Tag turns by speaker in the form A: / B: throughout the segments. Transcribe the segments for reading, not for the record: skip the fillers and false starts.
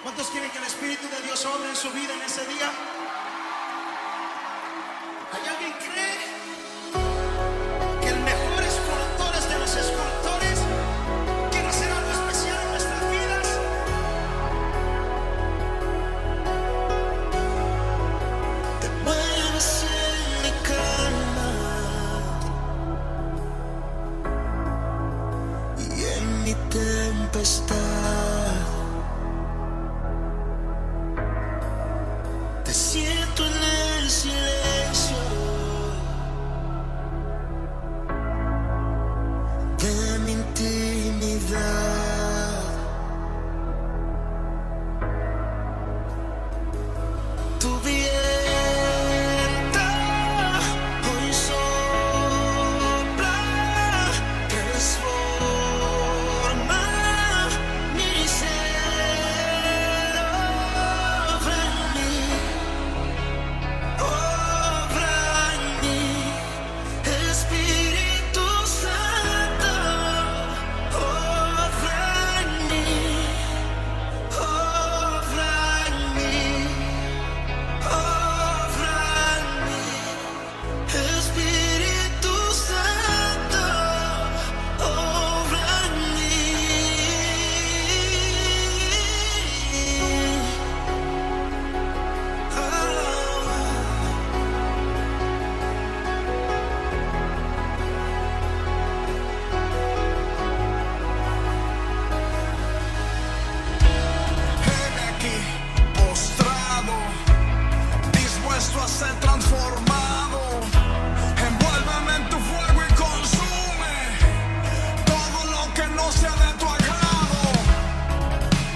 A: ¿Cuántos quieren que el Espíritu de Dios obre en su vida en ese día? ¿Hay alguien que cree que el mejor escultor es de los escultores quiere hacer algo especial en nuestras vidas?
B: Te mueves en mi calma y en mi tempestad. Te siento en el silencio de mi intimidad. Tu viento hoy sopla, transforma mi ser. Obra en mí, Espíritu Santo. Obra en mí, obra en mí, obra en mí, Espíritu Santo. Obra en
C: Heme aquí, postrado, dispuesto a ser transformado. Envuélveme en tu fuego y consume todo lo que no sea de tu agrado.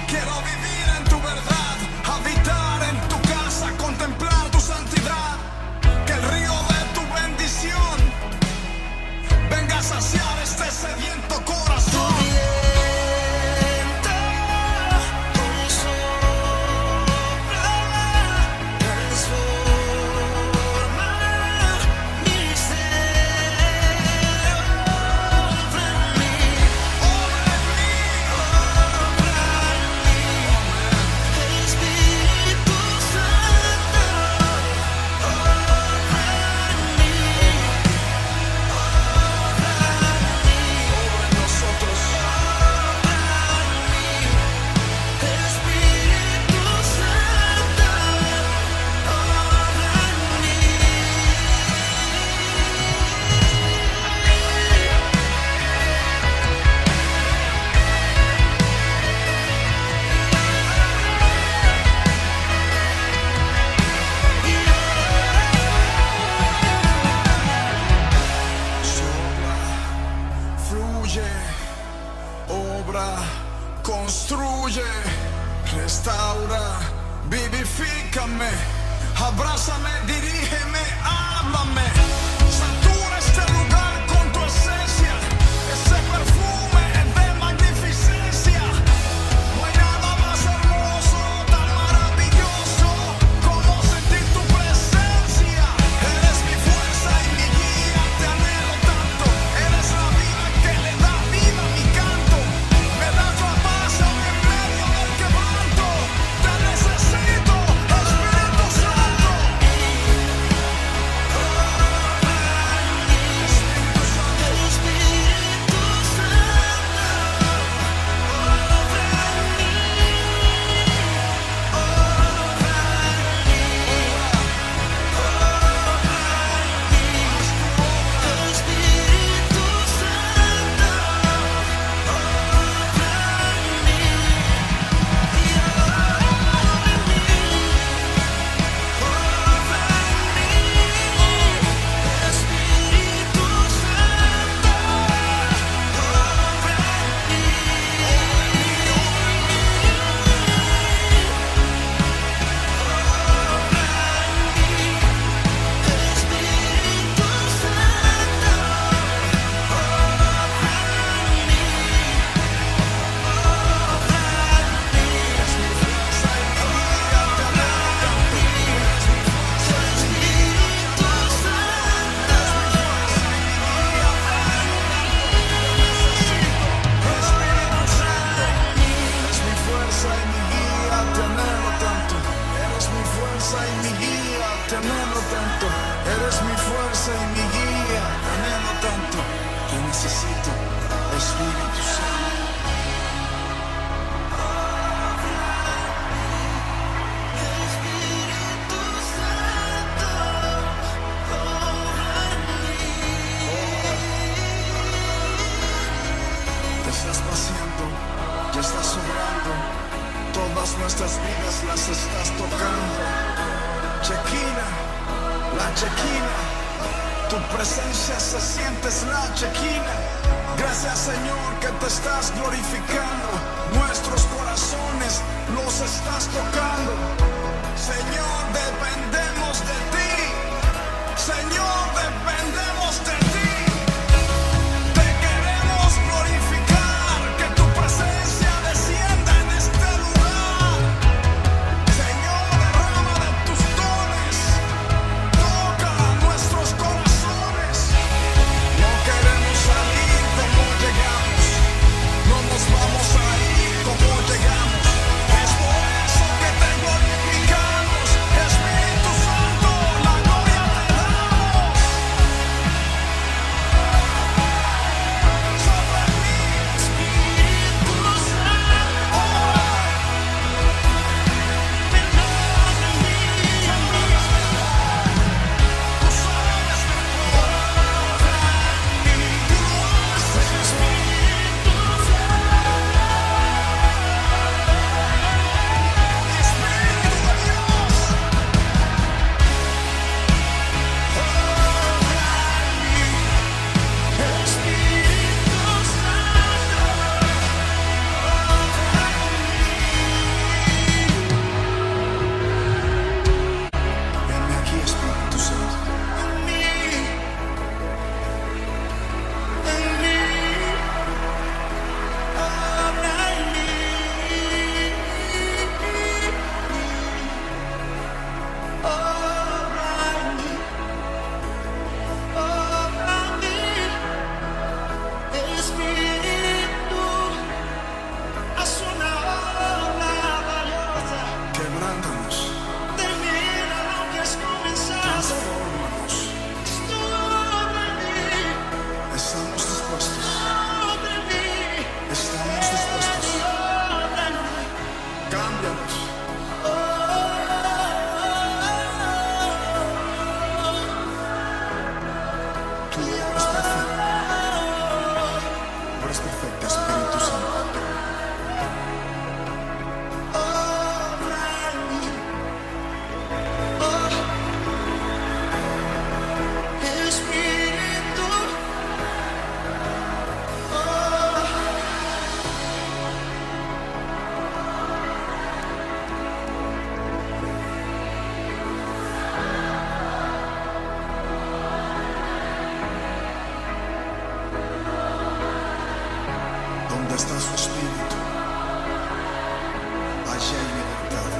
C: Quiero vivir en tu verdad, habitar en tu casa, contemplar tu santidad. Que el río de tu bendición venga a saciar este sediento corazón. Fluye, obra, construye, restaura, vivifícame, abrázame, dirígeme, háblame. Satura este lugar con tu esencia, ese perfume de magnificencia. No hay nada más hermoso, tan maravilloso como sentir tu presencia. Eres mi fuerza y mi guía, te anhelo tanto. Eres la vida que le da vida a mi canto. Me das la paz en medio del quebranto. Te necesito, Espíritu Santo. estás paseando, ya estás sobrando. Todas nuestras vidas las estás tocando. Chequina, la chequina. Tu presencia se siente, es la chequina. Gracias, Señor, que te estás glorificando. Nuestros corazones los estás tocando. Señor, dependemos de ti. Señor, dependemos de ti. Te queremos glorificar, que tu presencia descienda en este lugar. Señor, derrama de tus dones, toca nuestros corazones. No queremos salir como llegamos, no nos vamos a ir como llegamos. Es por eso que te glorificamos, Espíritu Santo, la gloria te damos. Sobre mí,
B: Espíritu Santo, ven sobre mí.
C: tú sabes de todo. Tú lo haces, Espíritu de Dios.
B: Espíritu
C: Venme aquí, Espíritu Santo. Quebrántanos, transfórmanos. Estamos dispuestos. Estamos dispuestos. Cámbianos. Tu obra es perfecta. Tu obra es perfecta, Espíritu Santo.
B: Espíritu,
C: Donde está su Espíritu, allá hay libertad.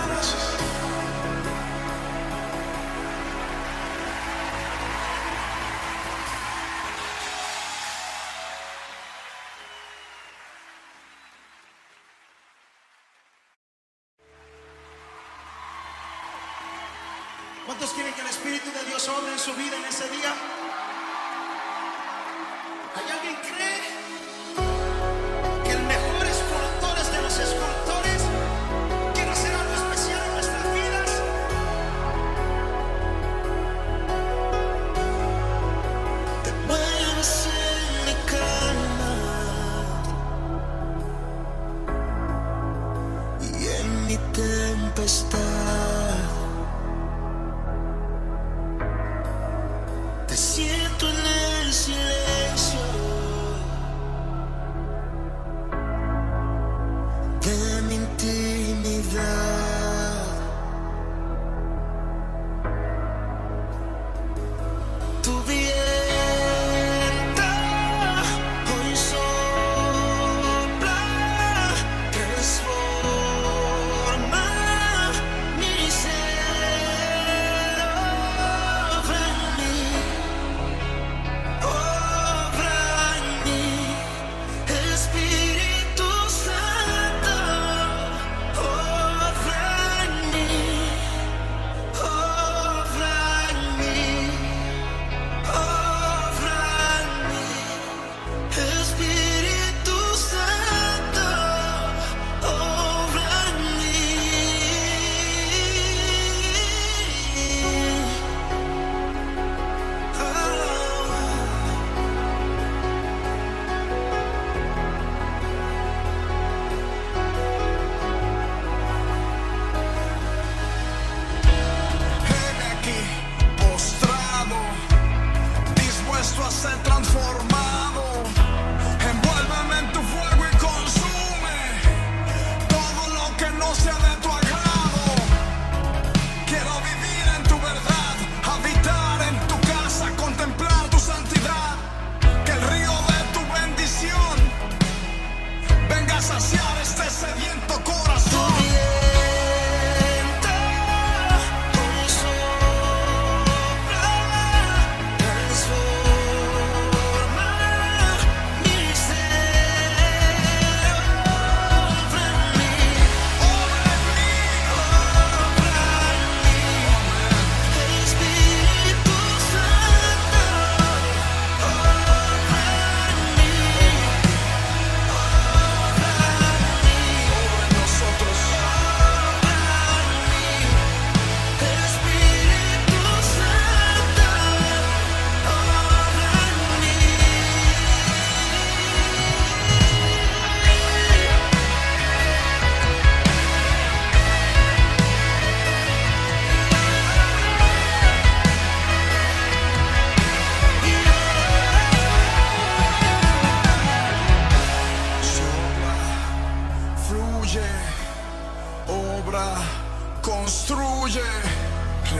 C: Gracias.
A: ¿Cuántos quieren que el Espíritu de Dios obre en su vida en ese día? ¿Hay alguien que cree que el mejor escultor es de los escultores quiere hacer algo especial en nuestras vidas?
B: te mueves en mi calma y en mi tempestad. Te siento en el silencio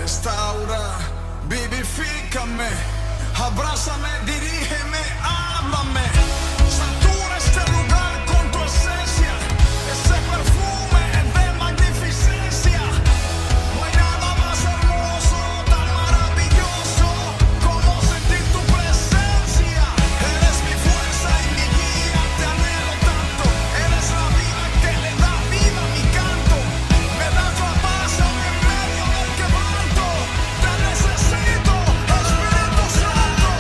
C: restaura, vivifícame, abrázame, dirígeme, háblame, satura este lugar con tu esencia, ese perfume de magnificencia. No hay nada más hermoso, tan maravilloso como sentir tu presencia. Eres mi fuerza y mi guía, te anhelo tanto. Eres la vida que le da vida a mi canto. Me das la paz en medio del quebranto. Te necesito, Espíritu Santo.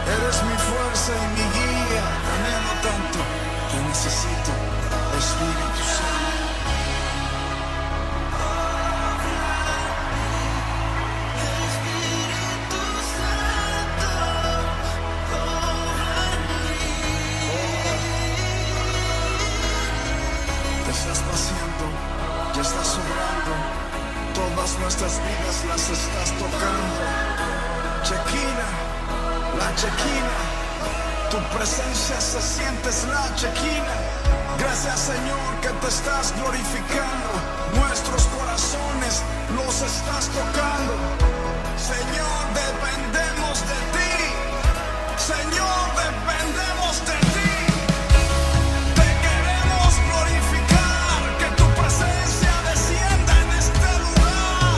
C: Eres mi fuerza y mi guía, te anhelo tanto, te necesito, Espíritu Santo. Te estás paseando, ya estás sobrando, todas nuestras vidas las estás tocando. Chequina, la chequina, tu presencia se siente, es la chequina. Gracias, Señor, que te estás glorificando. Nuestros corazones los estás tocando. Señor, dependemos de ti. Señor, dependemos de ti. Te queremos glorificar, que tu presencia descienda en este lugar.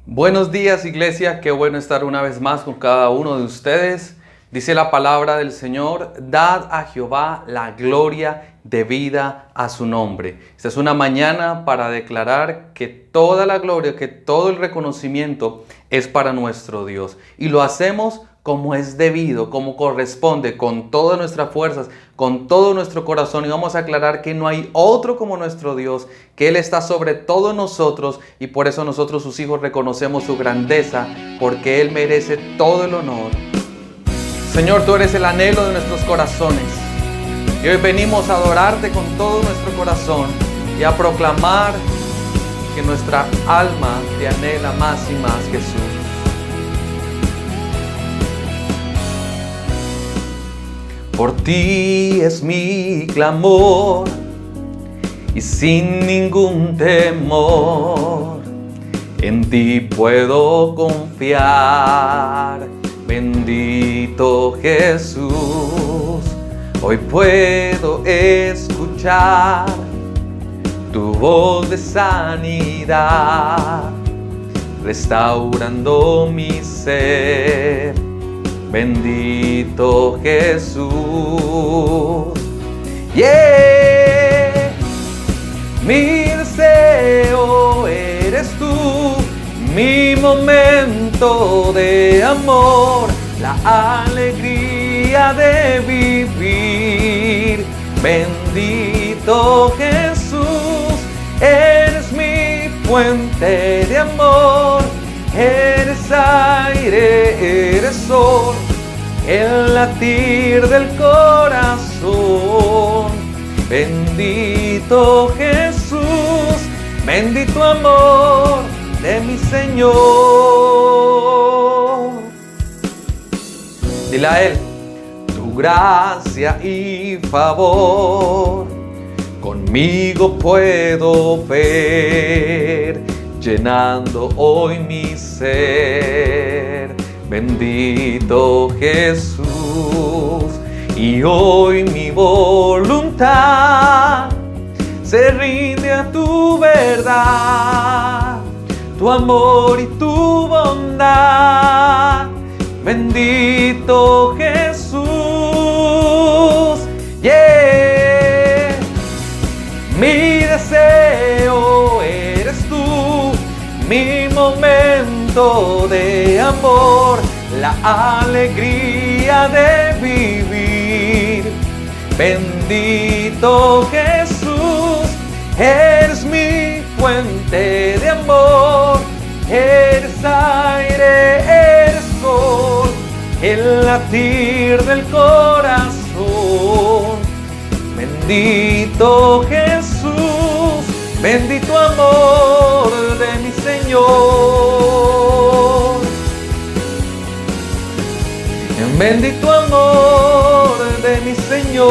D: Buenos días, iglesia, qué bueno estar una vez más con cada uno de ustedes. Dice la palabra del Señor: dad a Jehová la gloria debida a su nombre. Esta es una mañana para declarar que toda la gloria, que todo el reconocimiento es para nuestro Dios. Y lo hacemos como es debido, como corresponde, con todas nuestras fuerzas, con todo nuestro corazón. Y vamos a aclarar que no hay otro como nuestro Dios, que Él está sobre todos nosotros, y por eso nosotros, sus hijos, reconocemos su grandeza, porque Él merece todo el honor. Señor, tú eres el anhelo de nuestros corazones, y hoy venimos a adorarte con todo nuestro corazón y a proclamar que nuestra alma te anhela más y más, Jesús. Por ti es mi clamor y sin ningún temor en ti puedo confiar. Bendito Jesús, hoy puedo escuchar tu voz de sanidad, restaurando mi ser. Bendito Jesús, yeah. Mi deseo eres tú, mi momento de amor, la alegría de vivir. Bendito Jesús, eres mi fuente de amor. Eres aire, eres sol, el latir del corazón. Bendito Jesús, bendito amor de mi Señor. Dile a Él, tu gracia y favor conmigo puedo ver, llenando hoy mi ser. Bendito Jesús, y hoy mi voluntad se rinde a tu verdad, tu amor y tu bondad. Bendito Jesús, yeah. Mi deseo eres tú, mi momento de amor, la alegría de vivir. Bendito Jesús, eres mi fuente de amor, eres aire, eres sol, el latir del corazón. Bendito Jesús, bendito amor de mi Señor. Bendito amor de mi Señor.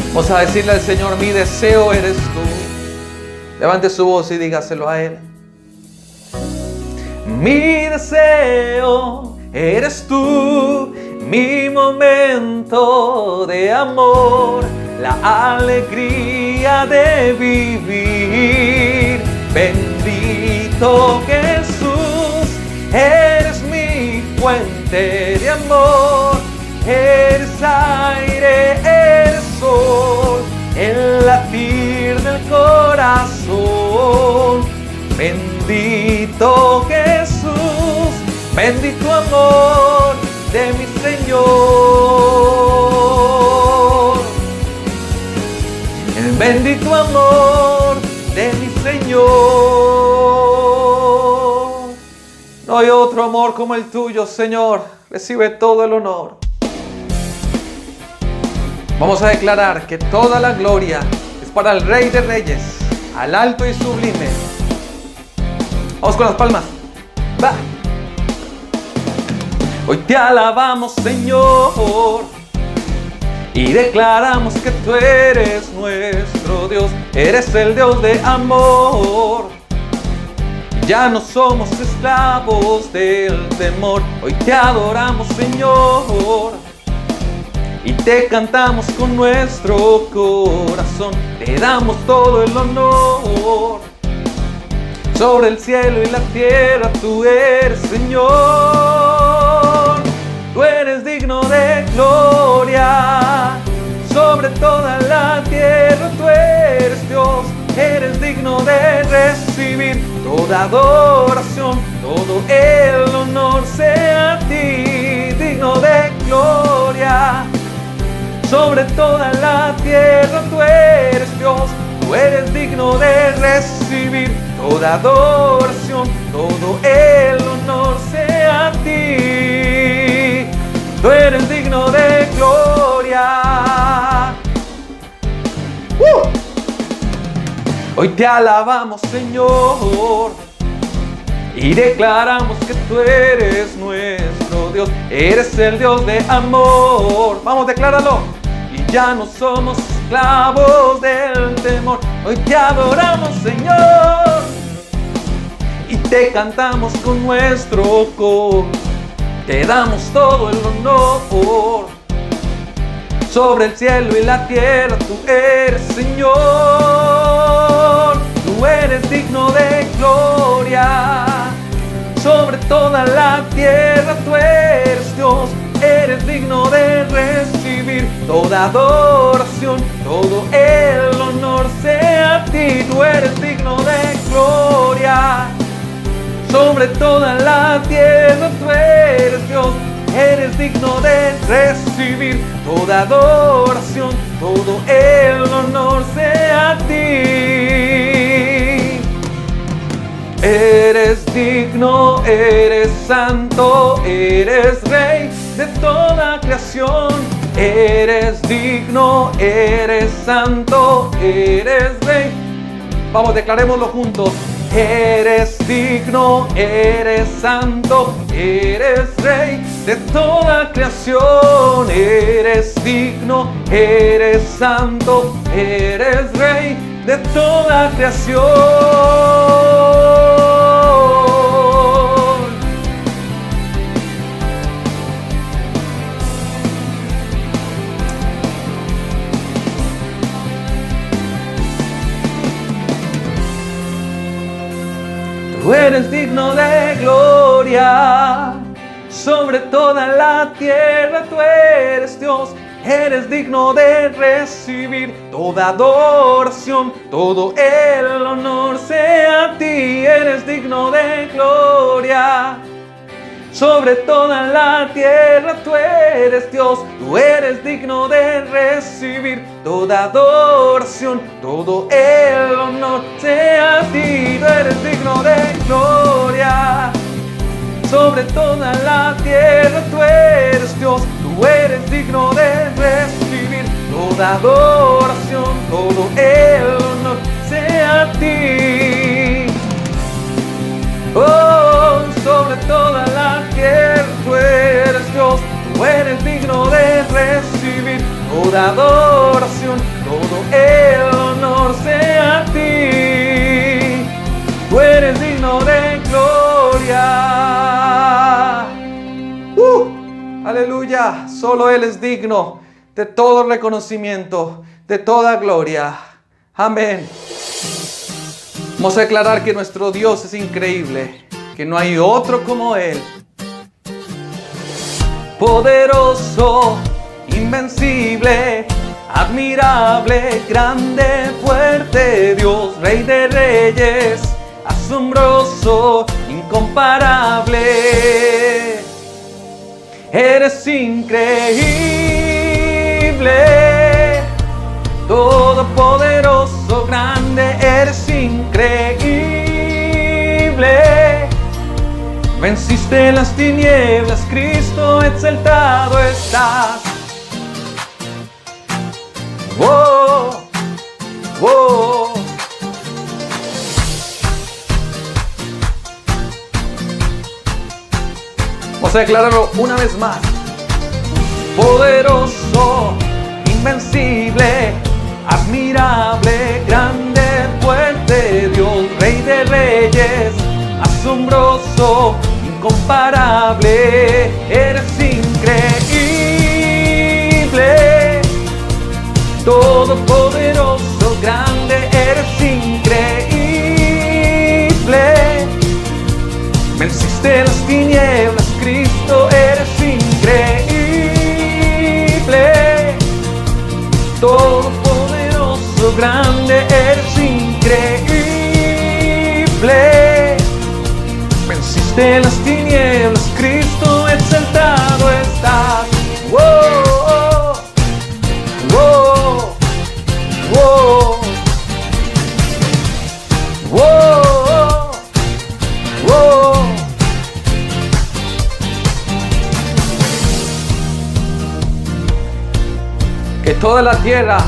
D: Vamos a decirle al Señor, mi deseo eres tú. Levante su voz y dígaselo a Él. Mi deseo eres tú, mi momento de amor, la alegría de vivir. Bendito Jesús, eres mi fuente de amor, eres aire, eres sol, el latir del corazón. Bendito Jesús, bendito amor de mi Señor. El bendito amor de mi Señor. No hay otro amor como el tuyo, Señor. Recibe todo el honor. Vamos a declarar que toda la gloria es para el Rey de Reyes, al alto y sublime. Vamos con las palmas. Va. Hoy te alabamos, Señor, y declaramos que tú eres nuestro Dios. Eres el Dios de amor. Ya no somos esclavos del temor. Hoy te adoramos, Señor, y te cantamos con nuestro corazón. Te damos todo el honor. Sobre el cielo y la tierra tú eres Señor. Tú eres digno de gloria. Sobre toda la tierra tú eres Dios. Eres digno de recibir toda adoración. Todo el honor sea a ti. Digno de gloria. Sobre toda la tierra tú eres Dios. Tú eres digno de recibir toda adoración, todo el honor sea a ti. Tú eres digno de gloria. Hoy te alabamos, Señor, y declaramos que tú eres nuestro Dios. Eres el Dios de amor. Vamos, decláralo. Y ya no somos esclavos del temor. Hoy te adoramos, Señor, y te cantamos con nuestro coro. Te damos todo el honor. Sobre el cielo y la tierra tú eres Señor. Tú eres digno de gloria. Sobre toda la tierra tú eres Dios. Eres digno de recibir toda adoración, todo el honor sea a ti. Tú eres digno de gloria. Sobre toda la tierra tú eres Dios. Eres digno de recibir toda adoración, todo el honor sea a ti. Eres digno, eres santo, eres rey de toda creación. Eres digno, eres santo, eres rey. Vamos, declarémoslo juntos. Eres digno, eres santo, eres rey de toda creación. Eres digno, eres santo, eres rey de toda creación. Tú eres digno de gloria, sobre toda la tierra tú eres Dios. Eres digno de recibir toda adoración, todo el honor sea a ti. Eres digno de gloria, sobre toda la tierra tú eres Dios. Tú eres digno de recibir toda adoración, todo el honor sea a ti. Tú eres digno de gloria, sobre toda la tierra tú eres Dios. Tú eres digno de recibir toda adoración, todo el honor sea a ti. Oh, sobre toda la tierra tú eres Dios. Tú eres digno de recibir toda adoración, todo el honor sea a ti. Tú eres digno de gloria. Aleluya, solo Él es digno de todo reconocimiento, de toda gloria. Amén. Vamos a declarar que nuestro Dios es increíble, que no hay otro como Él. Poderoso, invencible, admirable, grande, fuerte Dios, Rey de reyes, asombroso, incomparable. Eres increíble, todopoderoso, grande, eres increíble. Venciste las tinieblas, Cristo exaltado estás. Oh, oh. Vamos a declararlo una vez más. Poderoso, invencible, admirable, grande, fuerte Dios, Rey de reyes, asombroso, incomparable. Eres increíble, todopoderoso, grande, eres increíble. Venciste las tinieblas, Cristo, eres increíble. Todopoderoso, grande, eres increíble. Venciste las tinieblas, Cristo, exaltado estás. Wow, wow, wow, wow, wow. Que toda la tierra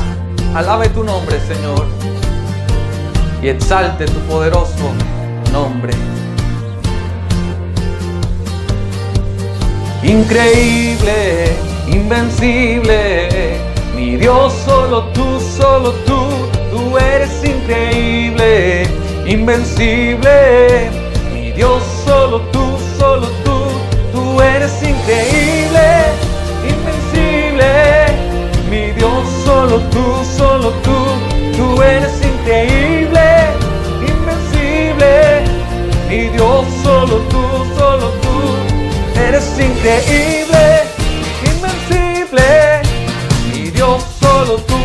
D: alabe tu nombre, Señor, y exalte tu poderoso nombre. Increíble, invencible, mi Dios, solo tú, tú eres increíble, invencible, mi Dios, solo tú, tú eres increíble, invencible, mi Dios, solo tú, tú eres increíble, invencible, mi Dios, solo tú, eres increíble, invencible, mi Dios, solo tú,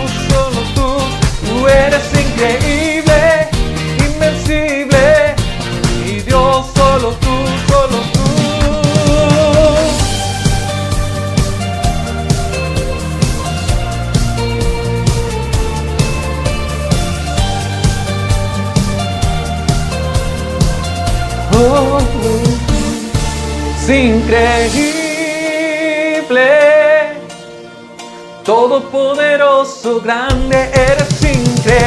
D: tú eres increíble, invencible, mi Dios, solo tú, tú. Increíble, todopoderoso, grande, eres increíble.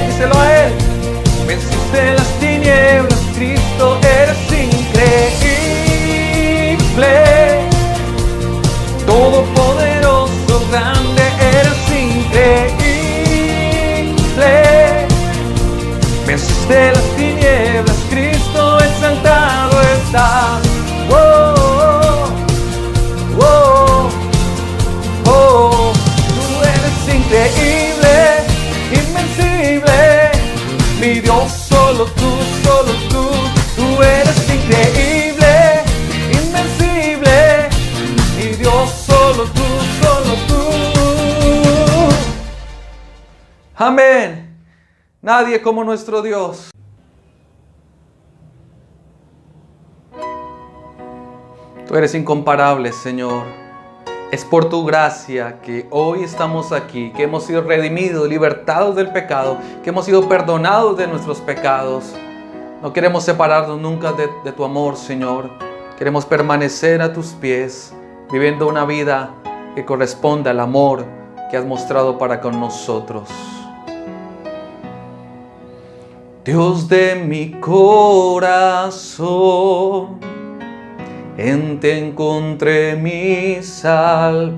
D: Díselo a Él. venciste las tinieblas, Cristo, eres increíble. Todopoderoso, grande, eres increíble. Venciste las tinieblas, Cristo, exaltado estás. Oh, oh, oh, tú eres increíble, invencible. Mi Dios, solo tú, tú eres increíble, invencible. Mi Dios, solo tú, tú. Amén. Nadie como nuestro Dios. Tú eres incomparable, Señor. Es por tu gracia que hoy estamos aquí, que hemos sido redimidos, libertados del pecado, que hemos sido perdonados de nuestros pecados. No queremos separarnos nunca de tu amor, Señor. Queremos permanecer a tus pies, viviendo una vida que corresponda al amor que has mostrado para con nosotros. Dios de mi corazón, en ti encontré mi salvación.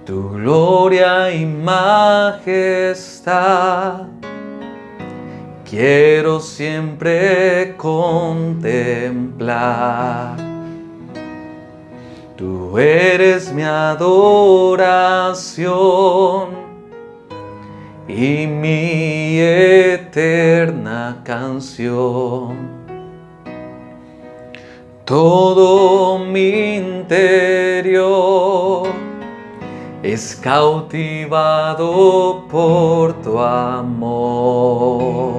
D: Tu gloria y majestad quiero siempre contemplar. Tú eres mi adoración y mi eterna canción. Todo mi interior es cautivado por tu amor.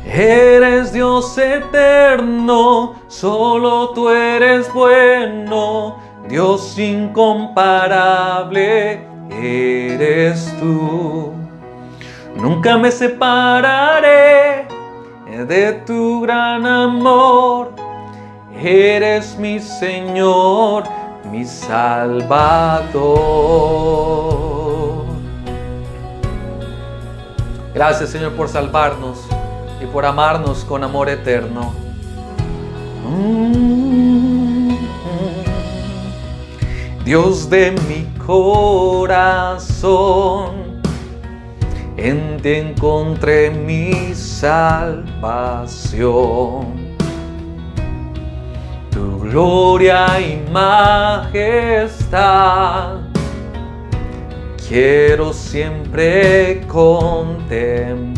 D: Eres Dios eterno, solo tú eres bueno, Dios incomparable eres tú. Nunca me separaré de tu gran amor. Eres mi Señor, mi Salvador. Gracias, Señor, por salvarnos y por amarnos con amor eterno. Dios de mi corazón, en ti encontré mi salvación. Tu gloria y majestad quiero siempre contemplar.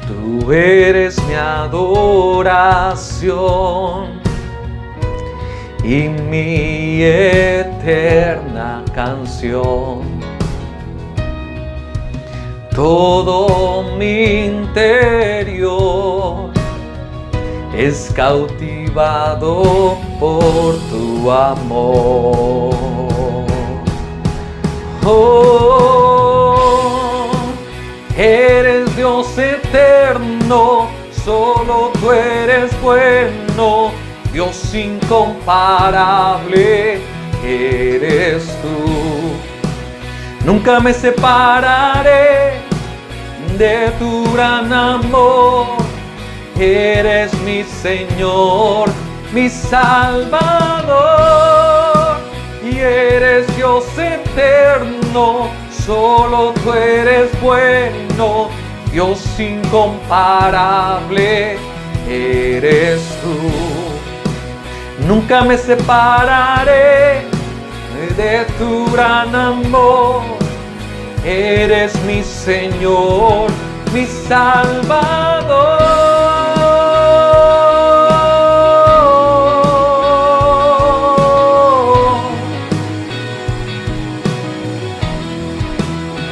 D: Tú eres mi adoración y mi eterna canción. Todo mi interior es cautivado por tu amor. Oh, eres Dios eterno, solo tú eres bueno, Dios incomparable eres tú. Nunca me separaré de tu gran amor. Eres mi Señor, mi Salvador. Y eres Dios eterno, solo tú eres bueno, Dios incomparable eres tú. Nunca me separaré de tu gran amor. Eres mi Señor, mi Salvador.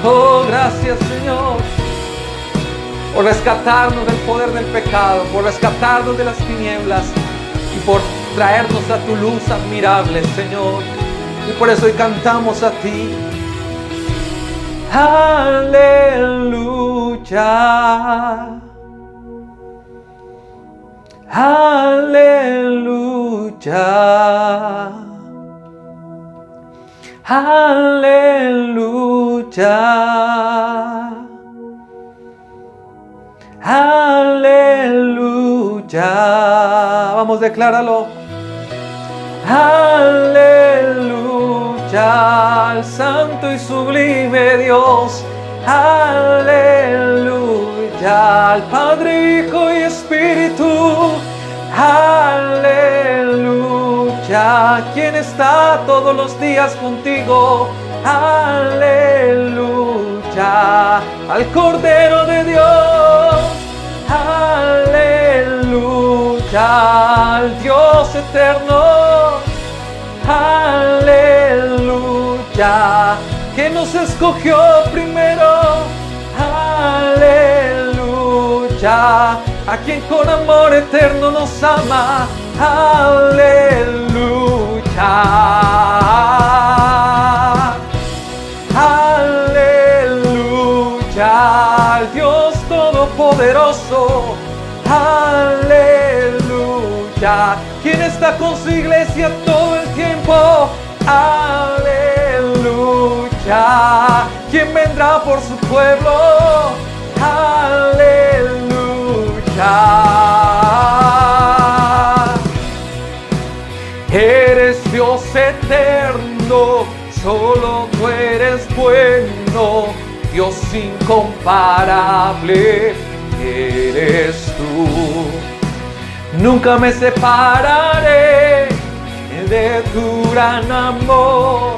D: Oh, gracias, Señor, por rescatarnos del poder del pecado, por rescatarnos de las tinieblas y por traernos a tu luz admirable, Señor. Y por eso hoy cantamos a ti. Aleluya. Aleluya. Aleluya. Aleluya. Vamos, decláralo. Aleluya. Al santo y sublime Dios. Aleluya. Al Padre, Hijo y Espíritu. Aleluya. Quien está todos los días contigo. Aleluya. Al Cordero de Dios. Aleluya. Al Dios eterno. Aleluya. Que nos escogió primero. Aleluya. A quien con amor eterno nos ama. Aleluya. Aleluya. Al Dios Todopoderoso. Aleluya. Quien está con su iglesia todo el tiempo. Aleluya. Quien vendrá por su pueblo. Aleluya. Eres Dios eterno, solo tú eres bueno, Dios incomparable eres tú. Nunca me separaré de tu gran amor.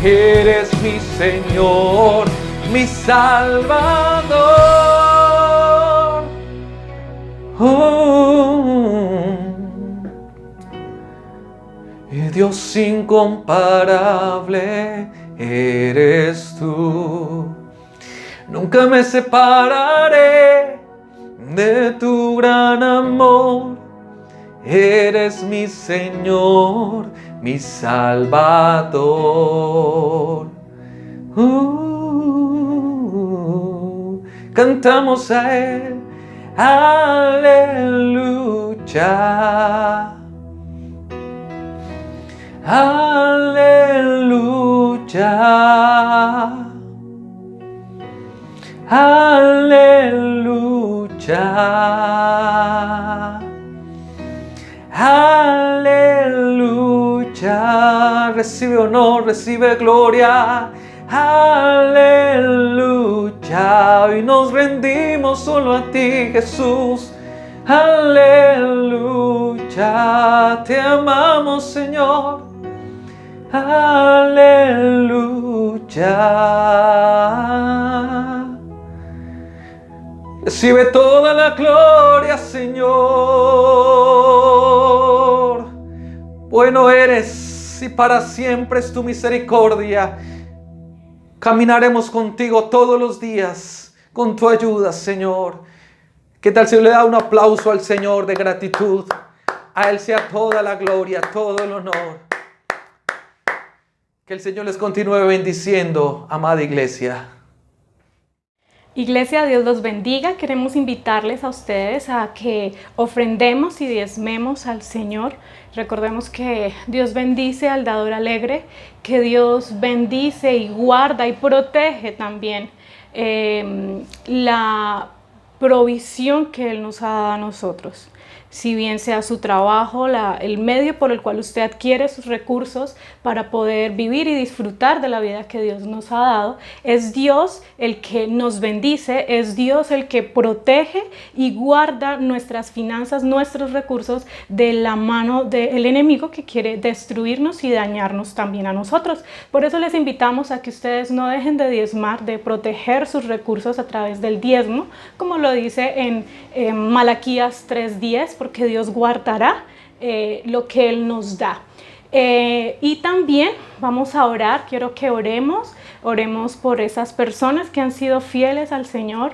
D: Eres mi Señor, mi Salvador. Dios incomparable eres tú. Nunca me separaré de tu gran amor. Eres mi Señor, mi Salvador. Cantamos a Él. Aleluya. Aleluya. Aleluya. Aleluya. Recibe honor, recibe gloria. Aleluya. Y nos rendimos solo a ti, Jesús. Aleluya. Te amamos, Señor. Aleluya. Recibe toda la gloria, Señor. Bueno eres y para siempre es tu misericordia. Caminaremos contigo todos los días con tu ayuda, Señor. ¿Qué tal si le da un aplauso al Señor de gratitud? A Él sea toda la gloria, todo el honor. Que el Señor les continúe bendiciendo, amada iglesia.
E: Iglesia, Dios los bendiga. Queremos invitarles a ustedes a que ofrendemos y diezmemos al Señor. Recordemos que Dios bendice al dador alegre, que Dios bendice y guarda y protege también la provisión que Él nos ha dado a nosotros. Si bien sea su trabajo, el medio por el cual usted adquiere sus recursos para poder vivir y disfrutar de la vida que Dios nos ha dado, es Dios el que nos bendice, es Dios el que protege y guarda nuestras finanzas, nuestros recursos de la mano del enemigo que quiere destruirnos y dañarnos también a nosotros. Por eso les invitamos a que ustedes no dejen de diezmar, de proteger sus recursos a través del diezmo, como lo dice en Malaquías 3:10, porque Dios guardará lo que Él nos da. Y también vamos a orar. Quiero que oremos por esas personas que han sido fieles al Señor,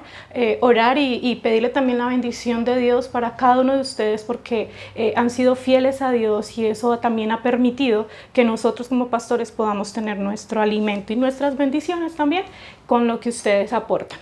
E: orar y pedirle también la bendición de Dios para cada uno de ustedes, porque han sido fieles a Dios y eso también ha permitido que nosotros como pastores podamos tener nuestro alimento y nuestras bendiciones también con lo que ustedes aportan.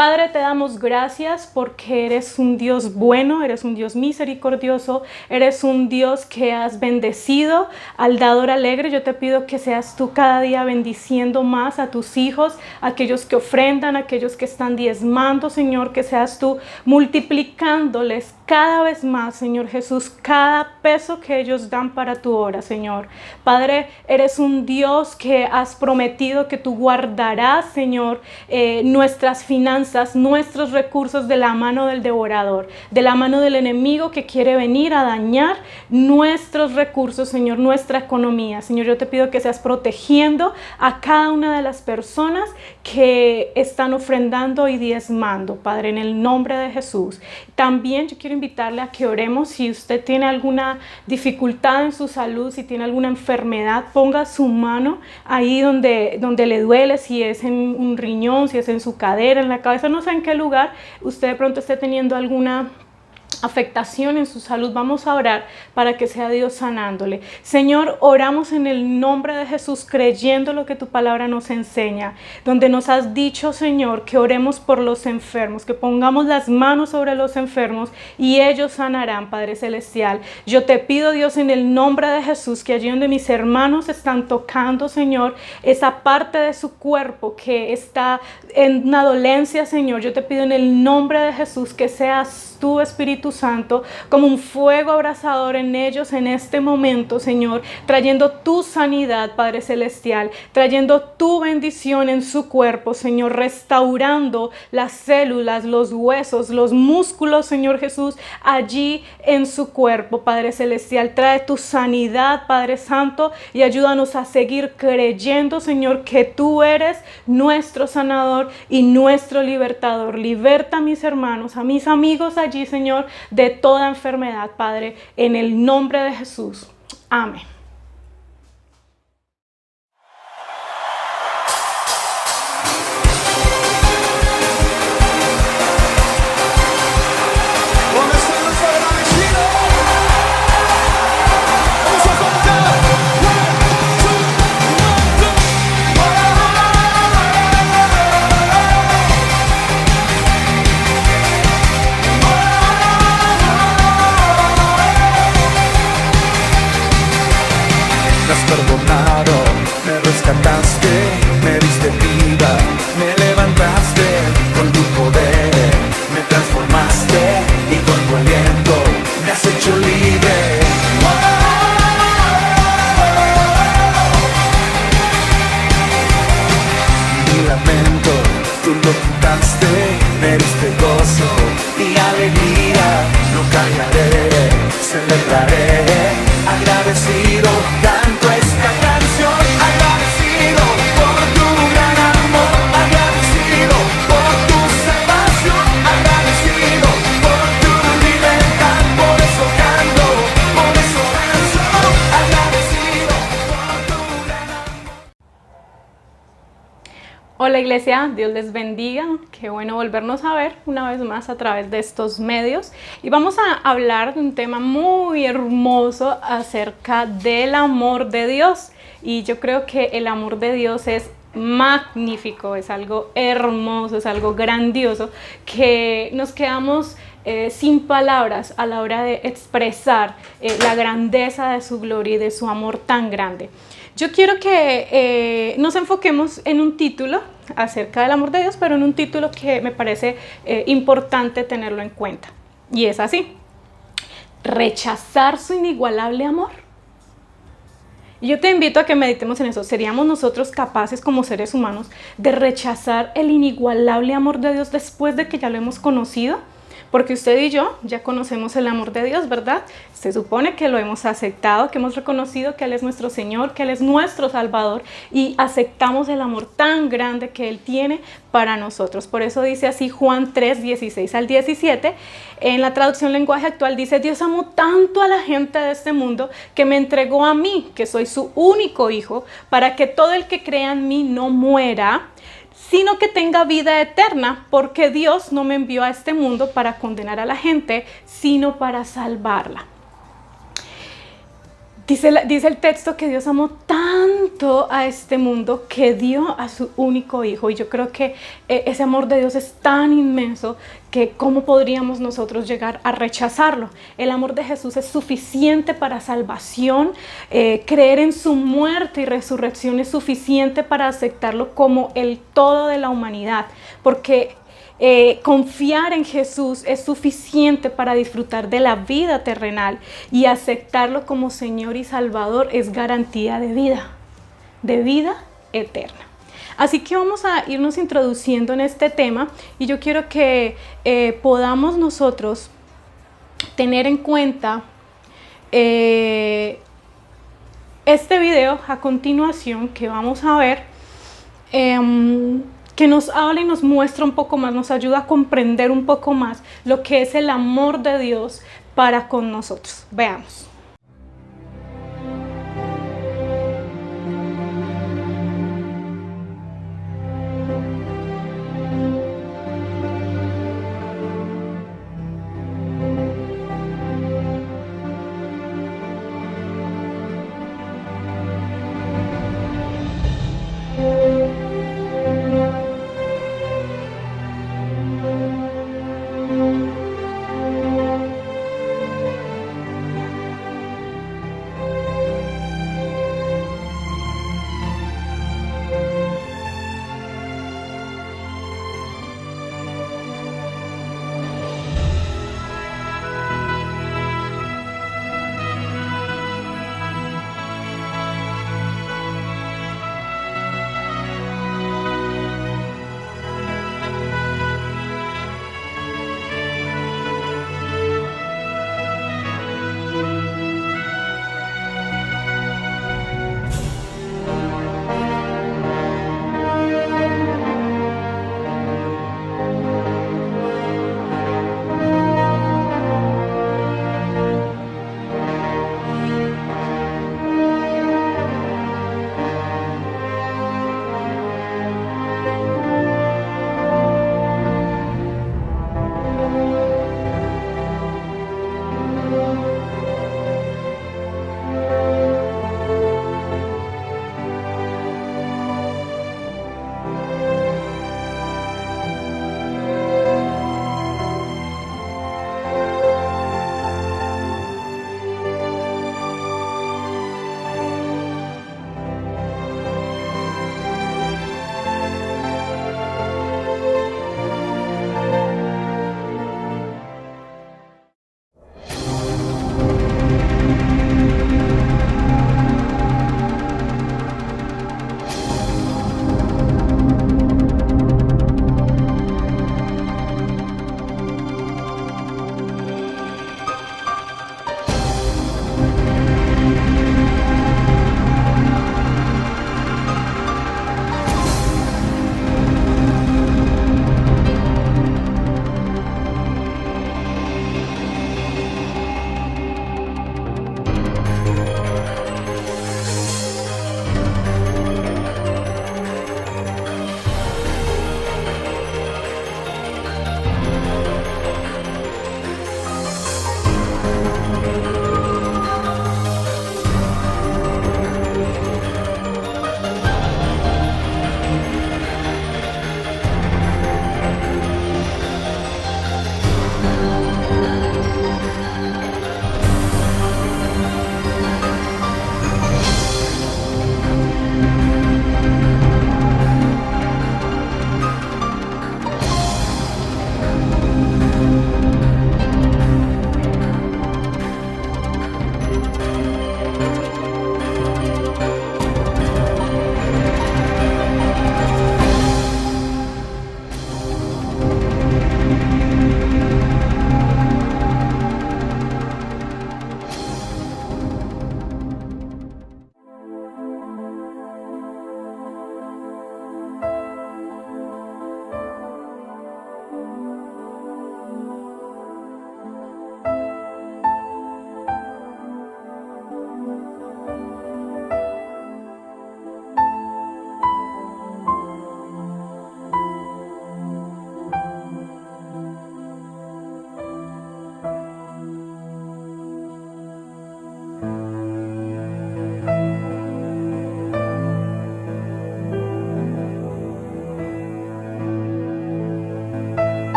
E: Padre, te damos gracias porque eres un Dios bueno, eres un Dios misericordioso, eres un Dios que has bendecido al dador alegre. Yo te pido que seas tú cada día bendiciendo más a tus hijos, aquellos que ofrendan, aquellos que están diezmando, Señor, que seas tú multiplicándoles cada vez más, Señor Jesús, cada peso que ellos dan para tu obra, Señor. Padre, eres un Dios que has prometido que tú guardarás, Señor, nuestras finanzas, nuestros recursos de la mano del devorador, de la mano del enemigo que quiere venir a dañar nuestros recursos, Señor, nuestra economía. Señor, yo te pido que seas protegiendo a cada una de las personas que están ofrendando y diezmando, Padre, en el nombre de Jesús. También yo quiero invitarle a que oremos. Si usted tiene alguna dificultad en su salud, si tiene alguna enfermedad, ponga su mano ahí donde le duele, si es en un riñón, si es en su cadera, en la cabeza, no sé en qué lugar usted de pronto esté teniendo alguna afectación en su salud. Vamos a orar para que sea Dios sanándole. Señor, oramos en el nombre de Jesús, creyendo lo que tu palabra nos enseña, donde nos has dicho, Señor, que oremos por los enfermos, que pongamos las manos sobre los enfermos y ellos sanarán, Padre Celestial. Yo te pido, Dios, en el nombre de Jesús, que allí donde mis hermanos están tocando, Señor, esa parte de su cuerpo que está en una dolencia, Señor, yo te pido en el nombre de Jesús que seas tú, Espíritu Santo, como un fuego abrasador en ellos en este momento, Señor, trayendo tu sanidad, Padre Celestial, trayendo tu bendición en su cuerpo, Señor, restaurando las células, los huesos, los músculos, Señor Jesús, allí en su cuerpo, Padre Celestial. Trae tu sanidad, Padre Santo, y ayúdanos a seguir creyendo, Señor, que tú eres nuestro sanador y nuestro libertador. Liberta a mis hermanos, a mis amigos allí, Señor, de toda enfermedad, Padre, en el nombre de Jesús. Amén.
C: ¿Dónde están los agradecidos? Vamos a cantar. 1, 2, 1. Me has perdonado, me rescataste, me diste vida, me levantaste con tu poder, me transformaste y con tu aliento me has hecho libre. Mi lamento, tú lo quitaste, me diste gozo y alegría, no callaré, celebraré, agradecido, canto esta canción, agradecido por tu gran amor, agradecido por tu salvación, agradecido por tu libertad, por eso canto, por eso danzo, agradecido por tu gran amor.
E: Hola Iglesia, Dios les bendiga, qué bueno volvernos a ver una vez más a través de estos medios y vamos a hablar de un tema muy hermoso acerca del amor de Dios y yo creo que el amor de Dios es magnífico, es algo hermoso, es algo grandioso que nos quedamos sin palabras a la hora de expresar la grandeza de su gloria y de su amor tan grande. Yo quiero que nos enfoquemos en un título acerca del amor de Dios, pero en un título que me parece importante tenerlo en cuenta. Y es así: rechazar su inigualable amor. Y yo te invito a que meditemos en eso. ¿Seríamos nosotros capaces como seres humanos de rechazar el inigualable amor de Dios después de que ya lo hemos conocido? Porque usted y yo ya conocemos el amor de Dios, ¿verdad? Se supone que lo hemos aceptado, que hemos reconocido que Él es nuestro Señor, que Él es nuestro Salvador y aceptamos el amor tan grande que Él tiene para nosotros. Por eso dice así Juan 3, 16 al 17. En la traducción lenguaje actual dice: Dios amó tanto a la gente de este mundo que me entregó a mí, que soy su único hijo, para que todo el que crea en mí no muera, sino que tenga vida eterna, porque Dios no me envió a este mundo para condenar a la gente, sino para salvarla. Dice el texto que Dios amó tanto a este mundo que dio a su único hijo. Y yo creo que ese amor de Dios es tan inmenso que ¿cómo podríamos nosotros llegar a rechazarlo? El amor de Jesús es suficiente para salvación. Creer en su muerte y resurrección es suficiente para aceptarlo como el todo de la humanidad. Porque confiar en Jesús es suficiente para disfrutar de la vida terrenal, y aceptarlo como Señor y Salvador es garantía de vida eterna. Así que vamos a irnos introduciendo en este tema, y yo quiero que podamos nosotros tener en cuenta este video a continuación que vamos a ver, que nos habla y nos muestra un poco más, nos ayuda a comprender un poco más lo que es el amor de Dios para con nosotros. Veamos.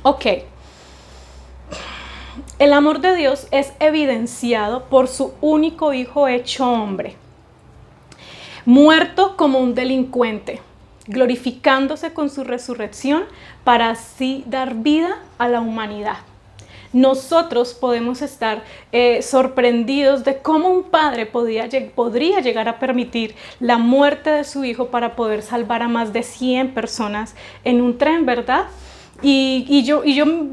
E: Ok. El amor de Dios es evidenciado por su único Hijo hecho hombre, muerto como un delincuente, glorificándose con su resurrección para así dar vida a la humanidad. Nosotros podemos estar sorprendidos de cómo un padre podría llegar a permitir la muerte de su hijo para poder salvar a más de 100 personas en un tren, ¿verdad? Y yo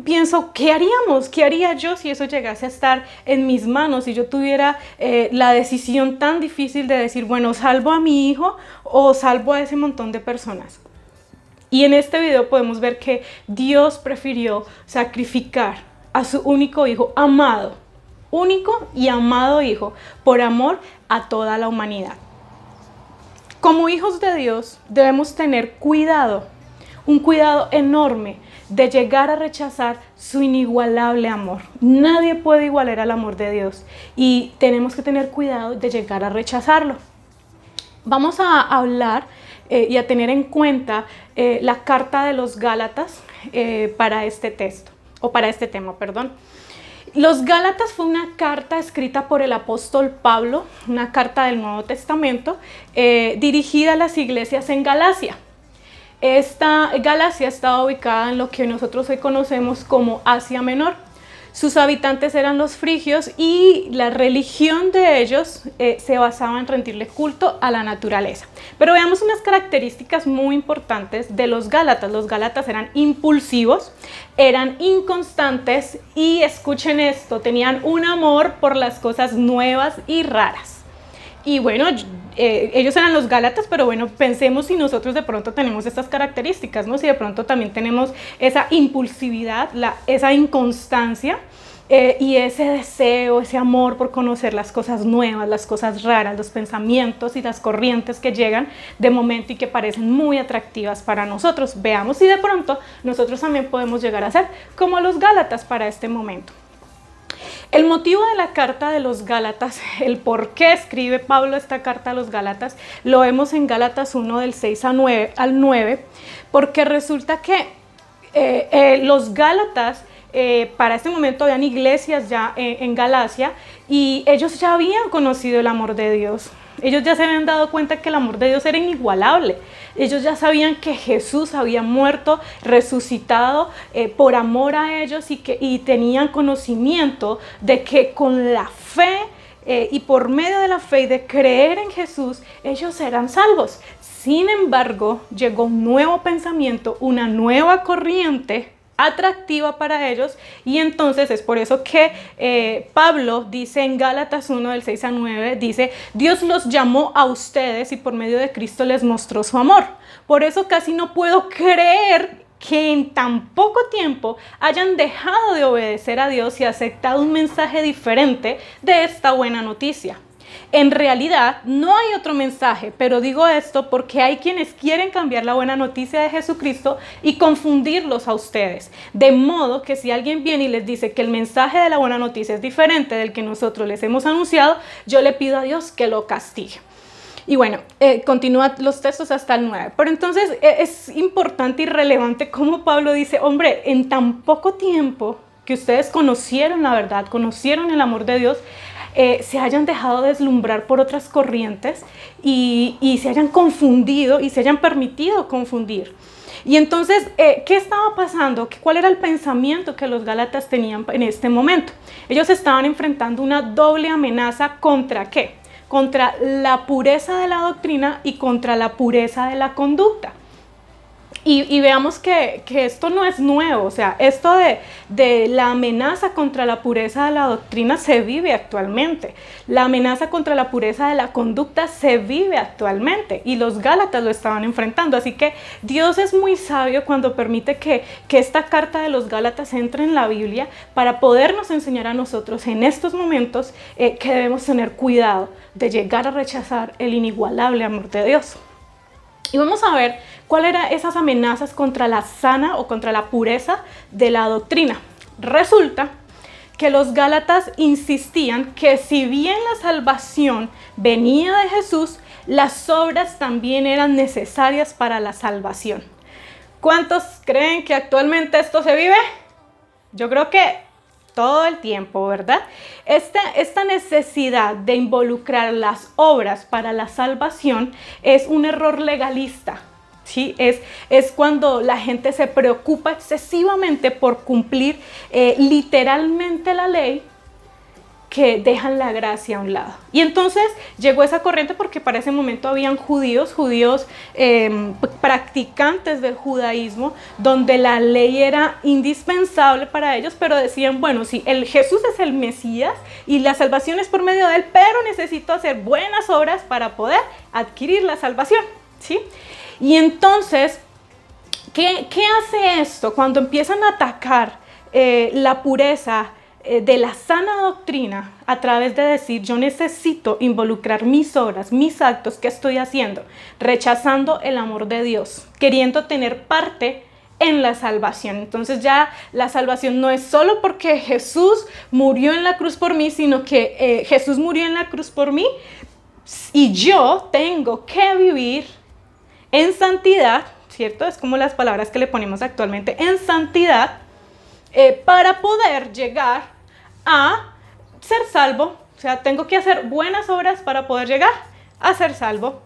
E: pienso, ¿qué haríamos? ¿Qué haría yo si eso llegase a estar en mis manos? Si yo tuviera la decisión tan difícil de decir, bueno, ¿salvo a mi hijo o salvo a ese montón de personas? Y en este video podemos ver que Dios prefirió sacrificar a su único hijo amado, único y amado hijo, por amor a toda la humanidad. Como hijos de Dios debemos tener cuidado, un cuidado enorme de llegar a rechazar su inigualable amor. Nadie puede igualar al amor de Dios y tenemos que tener cuidado de llegar a rechazarlo. Vamos a hablar y a tener en cuenta la carta de los Gálatas para este texto, o para este tema, perdón. Los Gálatas fue una carta escrita por el apóstol Pablo, una carta del Nuevo Testamento, dirigida a las iglesias en Galacia. Esta Galacia estaba ubicada en lo que nosotros hoy conocemos como Asia Menor. Sus habitantes eran los frigios y la religión de ellos se basaba en rendirle culto a la naturaleza. Pero veamos unas características muy importantes de los Gálatas. Los Gálatas eran impulsivos, eran inconstantes y, escuchen esto, tenían un amor por las cosas nuevas y raras. Y bueno, ellos eran los Gálatas, pero bueno, pensemos si nosotros de pronto tenemos estas características, ¿no? Si de pronto también tenemos esa impulsividad, esa inconstancia y ese deseo, ese amor por conocer las cosas nuevas, las cosas raras, los pensamientos y las corrientes que llegan de momento y que parecen muy atractivas para nosotros. Veamos si de pronto nosotros también podemos llegar a ser como los Gálatas para este momento. El motivo de la carta de los Gálatas, el por qué escribe Pablo esta carta a los Gálatas, lo vemos en Gálatas 1 del 6 al 9, porque resulta que los Gálatas para este momento habían iglesias ya en Galacia y ellos ya habían conocido el amor de Dios. Ellos ya se habían dado cuenta que el amor de Dios era inigualable. Ellos ya sabían que Jesús había muerto, resucitado por amor a ellos y tenían conocimiento de que con la fe y por medio de la fe y de creer en Jesús, ellos eran salvos. Sin embargo, llegó un nuevo pensamiento, una nueva corriente atractiva para ellos y entonces es por eso que Pablo dice en Gálatas 1 del 6 al 9, dice: Dios los llamó a ustedes y por medio de Cristo les mostró su amor. Por eso casi no puedo creer que en tan poco tiempo hayan dejado de obedecer a Dios y aceptado un mensaje diferente de esta buena noticia. En realidad no hay otro mensaje, pero digo esto porque hay quienes quieren cambiar la buena noticia de Jesucristo y confundirlos a ustedes. De modo que si alguien viene y les dice que el mensaje de la buena noticia es diferente del que nosotros les hemos anunciado, yo le pido a Dios que lo castigue. Y bueno, continúa los textos hasta el 9. Pero entonces es importante y relevante como Pablo dice: hombre, en tan poco tiempo que ustedes conocieron la verdad, conocieron el amor de Dios, se hayan dejado deslumbrar por otras corrientes y se hayan confundido y se hayan permitido confundir. Y entonces, ¿qué estaba pasando? ¿Cuál era el pensamiento que los Gálatas tenían en este momento? Ellos estaban enfrentando una doble amenaza. ¿Contra qué? Contra la pureza de la doctrina y contra la pureza de la conducta. Y veamos que esto no es nuevo, o sea, esto de la amenaza contra la pureza de la doctrina se vive actualmente. La amenaza contra la pureza de la conducta se vive actualmente y los Gálatas lo estaban enfrentando. Así que Dios es muy sabio cuando permite que esta carta de los Gálatas entre en la Biblia para podernos enseñar a nosotros en estos momentos que debemos tener cuidado de llegar a rechazar el inigualable amor de Dios. Y vamos a ver cuáles eran esas amenazas contra la sana o contra la pureza de la doctrina. Resulta que los Gálatas insistían que si bien la salvación venía de Jesús, las obras también eran necesarias para la salvación. ¿Cuántos creen que actualmente esto se vive? Yo creo que todo el tiempo, ¿verdad? Esta necesidad de involucrar las obras para la salvación es un error legalista, ¿sí? Es cuando la gente se preocupa excesivamente por cumplir literalmente la ley, que dejan la gracia a un lado. Y entonces llegó esa corriente porque para ese momento habían judíos practicantes del judaísmo, donde la ley era indispensable para ellos, pero decían, bueno, sí, Jesús es el Mesías y la salvación es por medio de él, pero necesito hacer buenas obras para poder adquirir la salvación, ¿sí? Y entonces, ¿qué hace esto? Cuando empiezan a atacar la pureza de la sana doctrina a través de decir, yo necesito involucrar mis obras, mis actos, ¿qué estoy haciendo? Rechazando el amor de Dios, queriendo tener parte en la salvación. Entonces ya la salvación no es solo porque Jesús murió en la cruz por mí, sino que Jesús murió en la cruz por mí y yo tengo que vivir en santidad, ¿cierto? Es como las palabras que le ponemos actualmente, en santidad, para poder llegar a ser salvo. O sea, tengo que hacer buenas obras para poder llegar a ser salvo.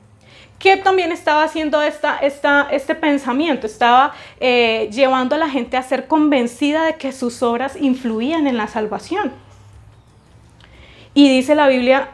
E: Que también estaba haciendo este pensamiento, estaba llevando a la gente a ser convencida de que sus obras influían en la salvación. Y dice la Biblia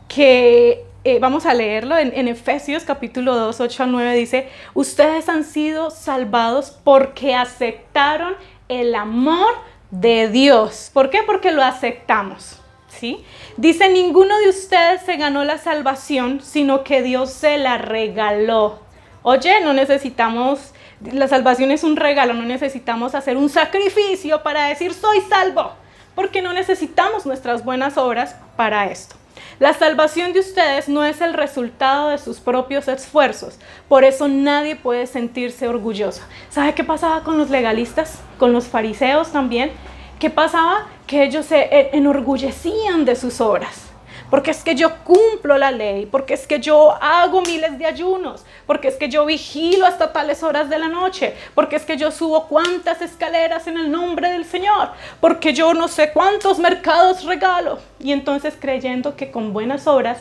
E: que, vamos a leerlo en Efesios capítulo 2, 8 al 9, dice, ustedes han sido salvados porque aceptaron el amor de Dios. ¿Por qué? Porque lo aceptamos, ¿sí? Dice, ninguno de ustedes se ganó la salvación, sino que Dios se la regaló. Oye, no necesitamos, la salvación es un regalo, no necesitamos hacer un sacrificio para decir soy salvo, porque no necesitamos nuestras buenas obras para esto. La salvación de ustedes no es el resultado de sus propios esfuerzos, por eso nadie puede sentirse orgulloso. ¿Sabe qué pasaba con los legalistas? Con los fariseos también. ¿Qué pasaba? Que ellos se enorgullecían de sus obras. Porque es que yo cumplo la ley, porque es que yo hago miles de ayunos, porque es que yo vigilo hasta tales horas de la noche, porque es que yo subo cuántas escaleras en el nombre del Señor, porque yo no sé cuántos mercados regalo. Y entonces creyendo que con buenas obras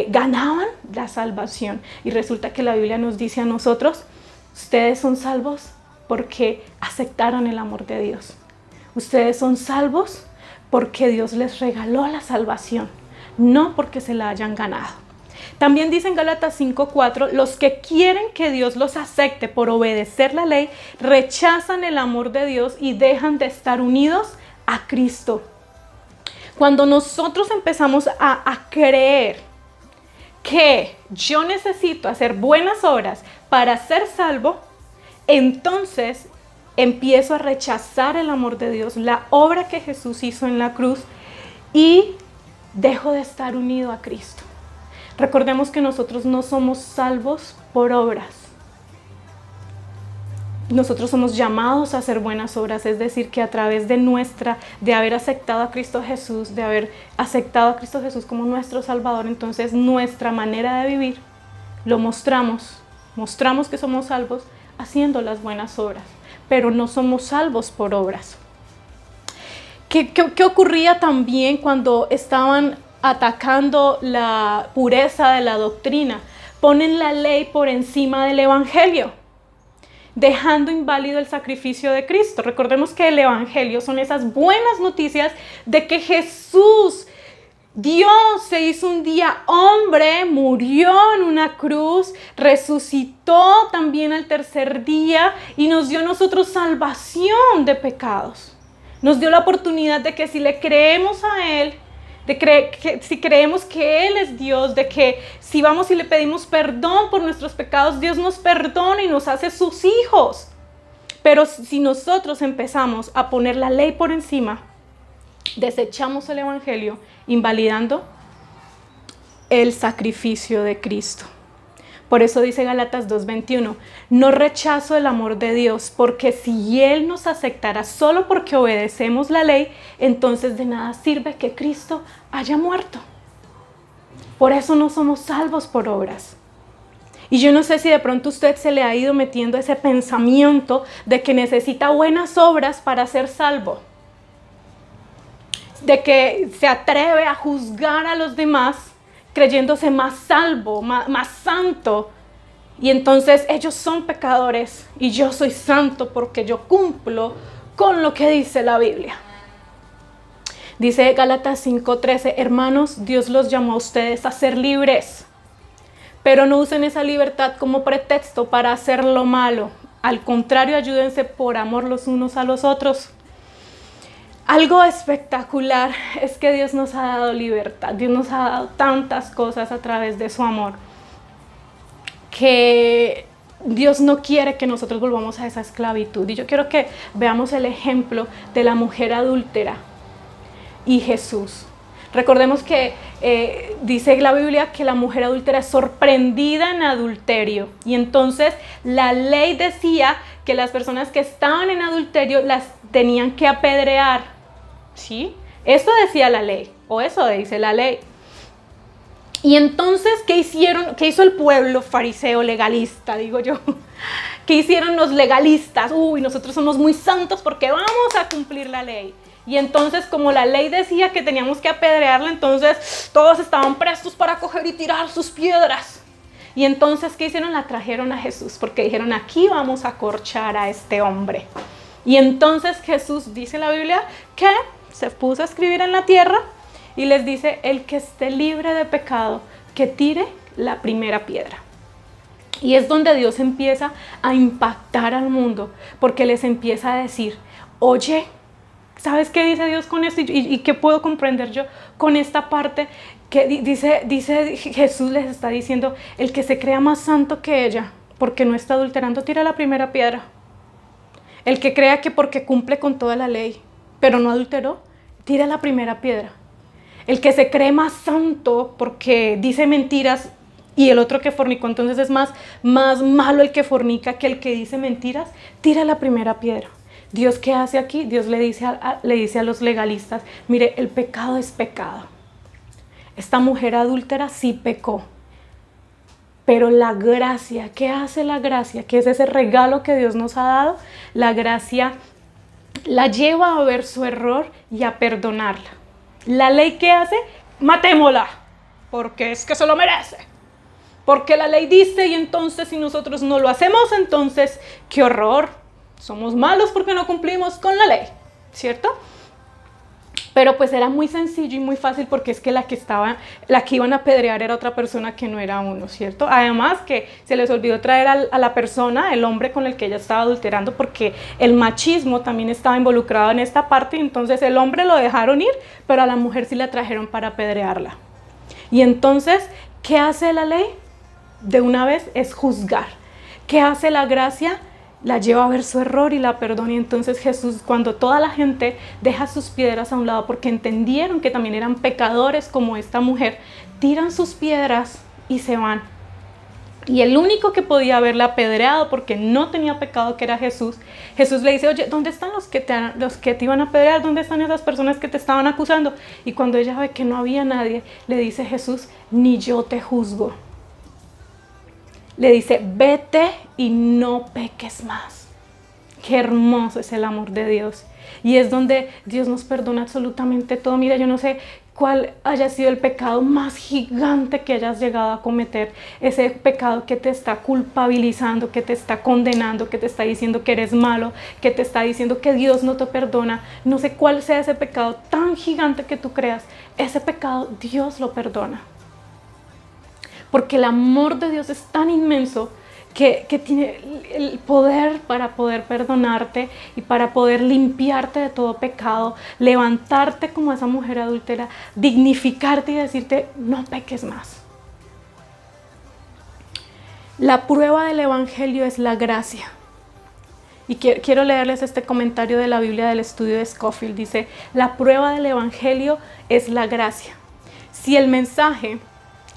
E: ganaban la salvación. Y resulta que la Biblia nos dice a nosotros, ustedes son salvos porque aceptaron el amor de Dios. Ustedes son salvos porque Dios les regaló la salvación, no porque se la hayan ganado. También dice en Gálatas 5:4, los que quieren que Dios los acepte por obedecer la ley, rechazan el amor de Dios y dejan de estar unidos a Cristo. Cuando nosotros empezamos a creer que yo necesito hacer buenas obras para ser salvo, entonces empiezo a rechazar el amor de Dios, la obra que Jesús hizo en la cruz, y dejo de estar unido a Cristo. Recordemos que nosotros no somos salvos por obras. Nosotros somos llamados a hacer buenas obras, es decir, que a través de haber aceptado a Cristo Jesús, de haber aceptado a Cristo Jesús como nuestro Salvador, entonces nuestra manera de vivir lo mostramos que somos salvos haciendo las buenas obras, pero no somos salvos por obras. ¿Qué ocurría también cuando estaban atacando la pureza de la doctrina? Ponen la ley por encima del evangelio, dejando inválido el sacrificio de Cristo. Recordemos que el evangelio son esas buenas noticias de que Jesús, Dios, se hizo un día hombre, murió en una cruz, resucitó también al tercer día y nos dio a nosotros salvación de pecados. Nos dio la oportunidad de que si le creemos a Él, si creemos que Él es Dios, de que si vamos y le pedimos perdón por nuestros pecados, Dios nos perdona y nos hace sus hijos. Pero si nosotros empezamos a poner la ley por encima, desechamos el evangelio, invalidando el sacrificio de Cristo. Por eso dice Gálatas 2:21, no rechazo el amor de Dios, porque si Él nos aceptara solo porque obedecemos la ley, entonces de nada sirve que Cristo haya muerto. Por eso no somos salvos por obras. Y yo no sé si de pronto usted se le ha ido metiendo ese pensamiento de que necesita buenas obras para ser salvo. De que se atreve a juzgar a los demás creyéndose más salvo, más santo. Y entonces ellos son pecadores y yo soy santo porque yo cumplo con lo que dice la Biblia. Dice Gálatas 5:13, hermanos, Dios los llamó a ustedes a ser libres. Pero no usen esa libertad como pretexto para hacer lo malo. Al contrario, ayúdense por amor los unos a los otros. Algo espectacular es que Dios nos ha dado libertad. Dios nos ha dado tantas cosas a través de su amor. Que Dios no quiere que nosotros volvamos a esa esclavitud. Y yo quiero que veamos el ejemplo de la mujer adúltera y Jesús. Recordemos que dice la Biblia que la mujer adúltera es sorprendida en adulterio. Y entonces la ley decía que las personas que estaban en adulterio las tenían que apedrear. ¿Sí? Eso decía la ley, o eso dice la ley. Y entonces, ¿qué hicieron? ¿Qué hizo el pueblo fariseo legalista, digo yo? ¿Qué hicieron los legalistas? Uy, nosotros somos muy santos porque vamos a cumplir la ley. Y entonces, como la ley decía que teníamos que apedrearla, entonces todos estaban prestos para coger y tirar sus piedras. Y entonces, ¿qué hicieron? La trajeron a Jesús, porque dijeron, aquí vamos a acorchar a este hombre. Y entonces Jesús, dice la Biblia, que se puso a escribir en la tierra y les dice, el que esté libre de pecado, que tire la primera piedra. Y es donde Dios empieza a impactar al mundo, porque les empieza a decir, oye, ¿sabes qué dice Dios con esto? ¿Y qué puedo comprender yo con esta parte? Que dice Jesús les está diciendo, el que se crea más santo que ella, porque no está adulterando, tira la primera piedra. El que crea que porque cumple con toda la ley, pero no adulteró, tira la primera piedra. El que se cree más santo porque dice mentiras y el otro que fornicó, entonces es más malo el que fornica que el que dice mentiras, tira la primera piedra. Dios, ¿qué hace aquí? Dios le dice a los legalistas, mire, el pecado es pecado. Esta mujer adúltera sí pecó. Pero la gracia, ¿qué hace la gracia? ¿Qué es ese regalo que Dios nos ha dado? La gracia la lleva a ver su error y a perdonarla. La ley, ¿qué hace? Matémosla, porque es que se lo merece. Porque la ley dice y entonces si nosotros no lo hacemos, entonces, ¡qué horror! Somos malos porque no cumplimos con la ley, ¿cierto? Pero pues era muy sencillo y muy fácil porque es que la que iban a apedrear era otra persona que no era uno, ¿cierto? Además que se les olvidó traer a la persona, el hombre con el que ella estaba adulterando, porque el machismo también estaba involucrado en esta parte, y entonces el hombre lo dejaron ir, pero a la mujer sí la trajeron para apedrearla. Y entonces, ¿qué hace la ley? De una vez es juzgar. ¿Qué hace la gracia? La lleva a ver su error y la perdona. Y entonces Jesús, cuando toda la gente deja sus piedras a un lado porque entendieron que también eran pecadores como esta mujer, tiran sus piedras y se van. Y el único que podía haberla apedreado porque no tenía pecado, que era Jesús, Jesús le dice, oye, ¿dónde están los que te iban a apedrear? ¿Dónde están esas personas que te estaban acusando? Y cuando ella ve que no había nadie, le dice Jesús, ni yo te juzgo. Le dice, vete y no peques más. Qué hermoso es el amor de Dios. Y es donde Dios nos perdona absolutamente todo. Mira, yo no sé cuál haya sido el pecado más gigante que hayas llegado a cometer. Ese pecado que te está culpabilizando, que te está condenando, que te está diciendo que eres malo, que te está diciendo que Dios no te perdona. No sé cuál sea ese pecado tan gigante que tú creas. Ese pecado Dios lo perdona. Porque el amor de Dios es tan inmenso que tiene el poder para poder perdonarte y para poder limpiarte de todo pecado, levantarte como esa mujer adúltera, dignificarte y decirte, no peques más. La prueba del Evangelio es la gracia. Y quiero leerles este comentario de la Biblia del estudio de Scofield. Dice, la prueba del Evangelio es la gracia. Si el mensaje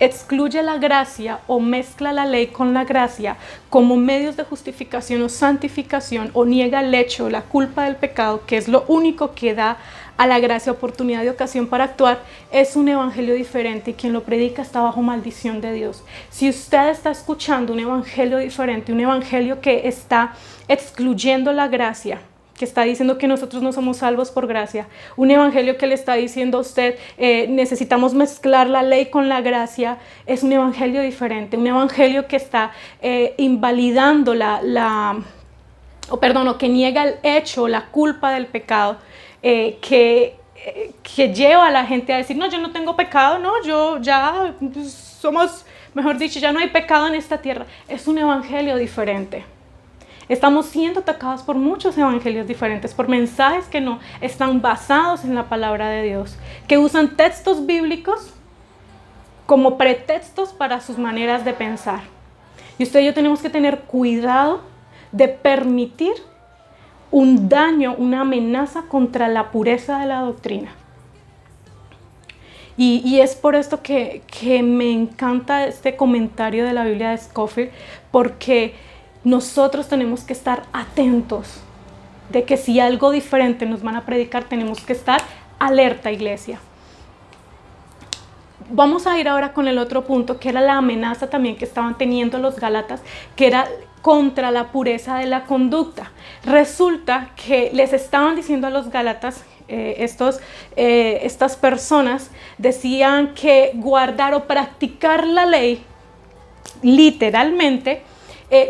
E: excluye la gracia o mezcla la ley con la gracia como medios de justificación o santificación, o niega el hecho, la culpa del pecado, que es lo único que da a la gracia oportunidad de ocasión para actuar, es un evangelio diferente, y quien lo predica está bajo maldición de Dios. Si usted está escuchando un evangelio diferente, un evangelio que está excluyendo la gracia, que está diciendo que nosotros no somos salvos por gracia, un evangelio que le está diciendo a usted necesitamos mezclar la ley con la gracia, es un evangelio diferente, un evangelio que está invalidando o que niega el hecho, la culpa del pecado, que lleva a la gente a decir, no, yo no tengo pecado, no, yo ya somos, mejor dicho, ya no hay pecado en esta tierra. Es un evangelio diferente. Estamos siendo atacados por muchos evangelios diferentes, por mensajes que no están basados en la palabra de Dios, que usan textos bíblicos como pretextos para sus maneras de pensar. Y usted y yo tenemos que tener cuidado de permitir un daño, una amenaza contra la pureza de la doctrina. Y es por esto que me encanta este comentario de la Biblia de Scofield, porque nosotros tenemos que estar atentos de que si algo diferente nos van a predicar, tenemos que estar alerta, iglesia. Vamos a ir ahora con el otro punto, que era la amenaza también que estaban teniendo los gálatas, que era contra la pureza de la conducta. Resulta que les estaban diciendo a los gálatas, estas personas decían que guardar o practicar la ley literalmente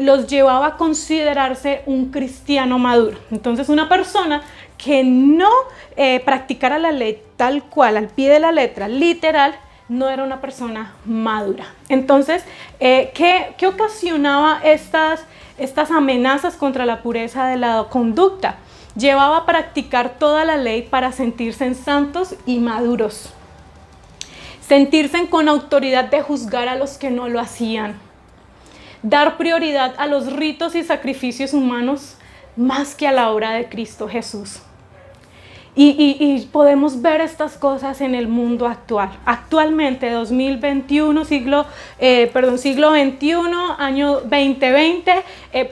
E: los llevaba a considerarse un cristiano maduro. Entonces, una persona que no practicara la ley tal cual, al pie de la letra, literal, no era una persona madura. Entonces, ¿qué ocasionaba estas amenazas contra la pureza de la conducta? Llevaba a practicar toda la ley para sentirse santos y maduros. Sentirse con autoridad de juzgar a los que no lo hacían. Dar prioridad a los ritos y sacrificios humanos más que a la obra de Cristo Jesús. Y podemos ver estas cosas en el mundo actual. Actualmente, 2021, siglo XXI, año 2020,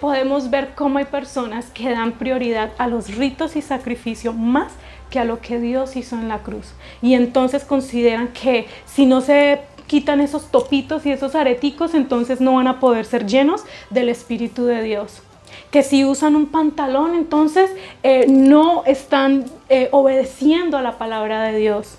E: podemos ver cómo hay personas que dan prioridad a los ritos y sacrificios más que a lo que Dios hizo en la cruz. Y entonces consideran que si no se quitan esos topitos y esos areticos, entonces no van a poder ser llenos del Espíritu de Dios. Que si usan un pantalón, entonces no están obedeciendo a la palabra de Dios.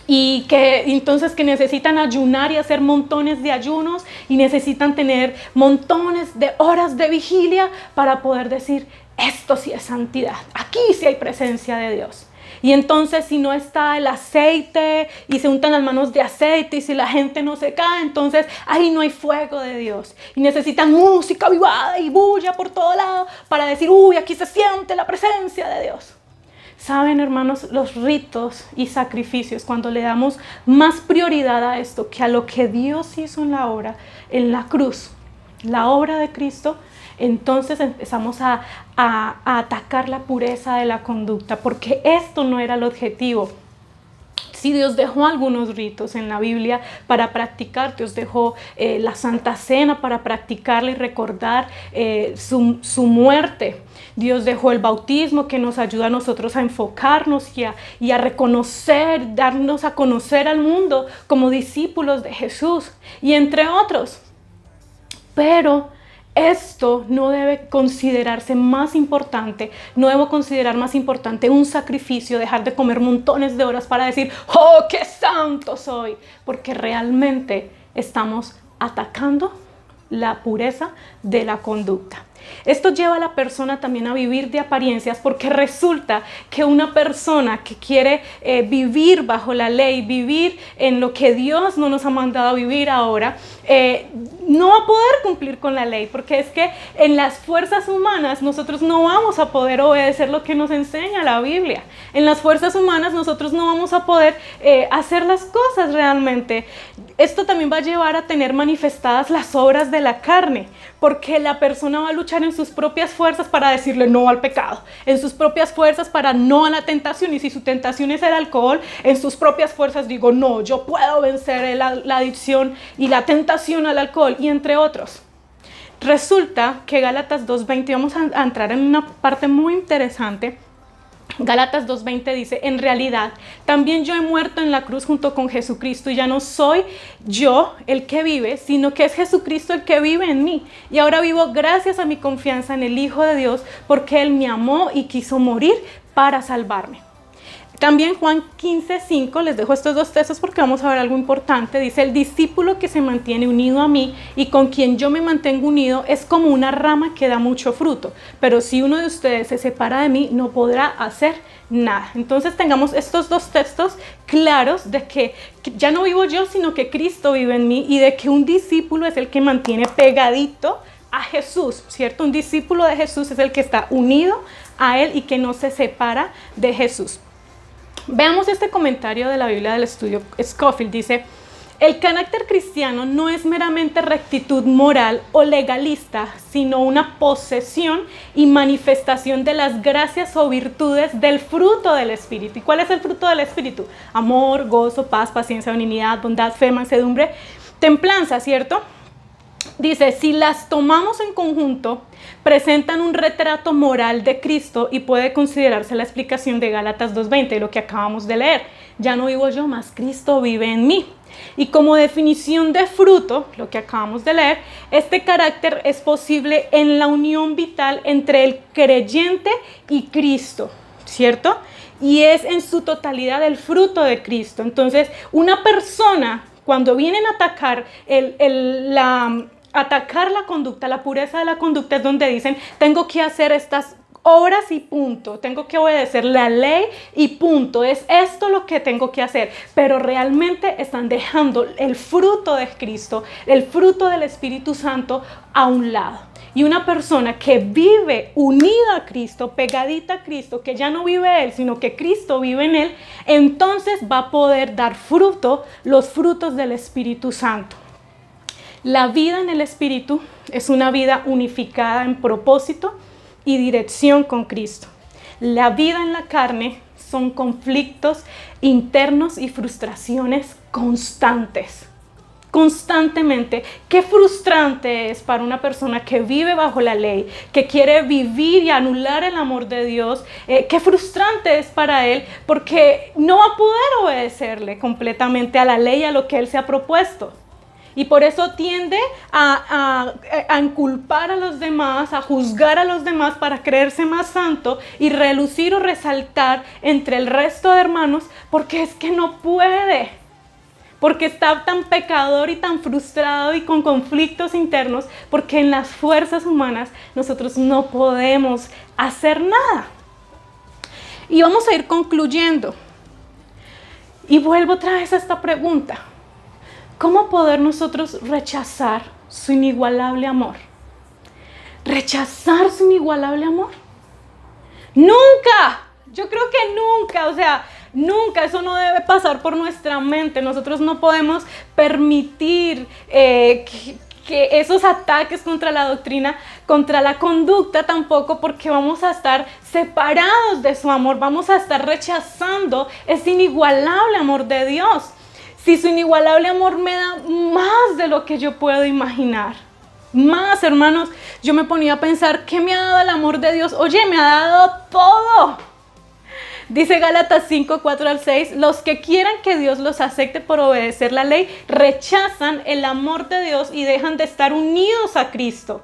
E: Y que entonces que necesitan ayunar y hacer montones de ayunos y necesitan tener montones de horas de vigilia para poder decir, esto sí es santidad, aquí sí hay presencia de Dios. Y entonces si no está el aceite y se untan las manos de aceite y si la gente no se cae, entonces ahí no hay fuego de Dios. Y necesitan música avivada y bulla por todo lado para decir, uy, aquí se siente la presencia de Dios. Saben, hermanos, los ritos y sacrificios, cuando le damos más prioridad a esto que a lo que Dios hizo en la obra, en la cruz, la obra de Cristo, entonces empezamos a atacar la pureza de la conducta, porque esto no era el objetivo. Si Dios dejó algunos ritos en la Biblia para practicar, Dios dejó la Santa Cena para practicarla y recordar su muerte. Dios dejó el bautismo que nos ayuda a nosotros a enfocarnos y a reconocer, darnos a conocer al mundo como discípulos de Jesús y entre otros. Pero esto no debe considerarse más importante, no debo considerar más importante un sacrificio, dejar de comer montones de horas para decir, ¡oh, qué santo soy! Porque realmente estamos atacando la pureza de la conducta. Esto lleva a la persona también a vivir de apariencias, porque resulta que una persona que quiere vivir bajo la ley, vivir en lo que Dios no nos ha mandado a vivir ahora, no va a poder cumplir con la ley, porque es que en las fuerzas humanas nosotros no vamos a poder obedecer lo que nos enseña la Biblia. En las fuerzas humanas nosotros no vamos a poder hacer las cosas realmente. Esto también va a llevar a tener manifestadas las obras de la carne, porque la persona va a luchar luchar en sus propias fuerzas para decirle no al pecado, en sus propias fuerzas para no a la tentación. Y si su tentación es el alcohol, en sus propias fuerzas digo no, yo puedo vencer la adicción y la tentación al alcohol, y entre otros. Resulta que Gálatas 2:20, vamos a entrar en una parte muy interesante. Gálatas 2:20 dice: en realidad, también yo he muerto en la cruz junto con Jesucristo, y ya no soy yo el que vive, sino que es Jesucristo el que vive en mí. Y ahora vivo gracias a mi confianza en el Hijo de Dios, porque Él me amó y quiso morir para salvarme. También Juan 15:5, les dejo estos dos textos porque vamos a ver algo importante. Dice: el discípulo que se mantiene unido a mí y con quien yo me mantengo unido es como una rama que da mucho fruto. Pero si uno de ustedes se separa de mí, no podrá hacer nada. Entonces tengamos estos dos textos claros de que ya no vivo yo, sino que Cristo vive en mí, y de que un discípulo es el que mantiene pegadito a Jesús, ¿cierto? Un discípulo de Jesús es el que está unido a Él y que no se separa de Jesús. Veamos este comentario de la Biblia del estudio Scofield. Dice: el carácter cristiano no es meramente rectitud moral o legalista, sino una posesión y manifestación de las gracias o virtudes del fruto del Espíritu. ¿Y cuál es el fruto del Espíritu? Amor, gozo, paz, paciencia, benignidad, bondad, fe, mansedumbre, templanza, ¿cierto? Dice: si las tomamos en conjunto, presentan un retrato moral de Cristo y puede considerarse la explicación de Gálatas 2:20, lo que acabamos de leer. Ya no vivo yo, más Cristo vive en mí. Y como definición de fruto, lo que acabamos de leer, este carácter es posible en la unión vital entre el creyente y Cristo, ¿cierto? Y es en su totalidad el fruto de Cristo. Entonces, una persona, cuando vienen a atacar atacar la conducta, la pureza de la conducta, es donde dicen: tengo que hacer estas obras y punto, tengo que obedecer la ley y punto, es esto lo que tengo que hacer. Pero realmente están dejando el fruto de Cristo, el fruto del Espíritu Santo a un lado. Y una persona que vive unida a Cristo, pegadita a Cristo, que ya no vive él, sino que Cristo vive en él, entonces va a poder dar fruto, los frutos del Espíritu Santo. La vida en el Espíritu es una vida unificada en propósito y dirección con Cristo. La vida en la carne son conflictos internos y frustraciones constantemente. Qué frustrante es para una persona que vive bajo la ley, que quiere vivir y anular el amor de Dios. Qué frustrante es para él, porque no va a poder obedecerle completamente a la ley, a lo que él se ha propuesto. Y por eso tiende a inculpar a los demás, a juzgar a los demás para creerse más santo y relucir o resaltar entre el resto de hermanos, porque es que no puede. Porque está tan pecador y tan frustrado y con conflictos internos, porque en las fuerzas humanas nosotros no podemos hacer nada. Y vamos a ir concluyendo. Y vuelvo otra vez a esta pregunta: ¿cómo poder nosotros rechazar su inigualable amor? ¿Rechazar su inigualable amor? ¡Nunca! Yo creo que nunca, nunca, eso no debe pasar por nuestra mente. Nosotros no podemos permitir que esos ataques contra la doctrina, contra la conducta tampoco, porque vamos a estar separados de su amor, vamos a estar rechazando ese inigualable amor de Dios. Si su inigualable amor me da más de lo que yo puedo imaginar. Más, hermanos, yo me ponía a pensar: ¿qué me ha dado el amor de Dios? Oye, me ha dado todo. Dice Gálatas 5:4-6, los que quieran que Dios los acepte por obedecer la ley, rechazan el amor de Dios y dejan de estar unidos a Cristo.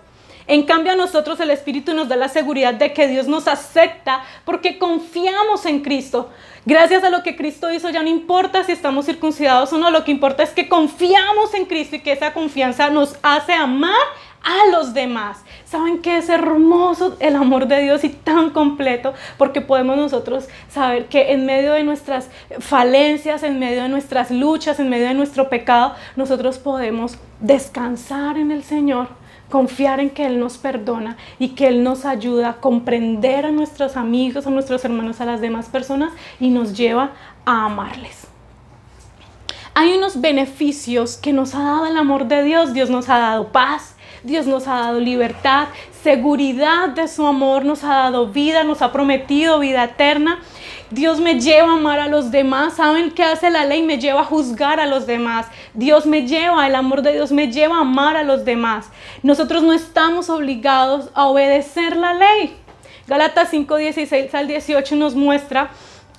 E: En cambio, a nosotros el Espíritu nos da la seguridad de que Dios nos acepta porque confiamos en Cristo. Gracias a lo que Cristo hizo, ya no importa si estamos circuncidados o no, lo que importa es que confiamos en Cristo y que esa confianza nos hace amar a los demás. ¿Saben qué es hermoso el amor de Dios y tan completo? Porque podemos nosotros saber que en medio de nuestras falencias, en medio de nuestras luchas, en medio de nuestro pecado, nosotros podemos descansar en el Señor, confiar en que Él nos perdona y que Él nos ayuda a comprender a nuestros amigos, a nuestros hermanos, a las demás personas, y nos lleva a amarles. Hay unos beneficios que nos ha dado el amor de Dios. Dios nos ha dado paz, Dios nos ha dado libertad, seguridad de su amor, nos ha dado vida, nos ha prometido vida eterna. Dios me lleva a amar a los demás. ¿Saben qué hace la ley? Me lleva a juzgar a los demás. Dios me lleva, el amor de Dios me lleva a amar a los demás. Nosotros no estamos obligados a obedecer la ley. Gálatas 5:16 al 18 nos muestra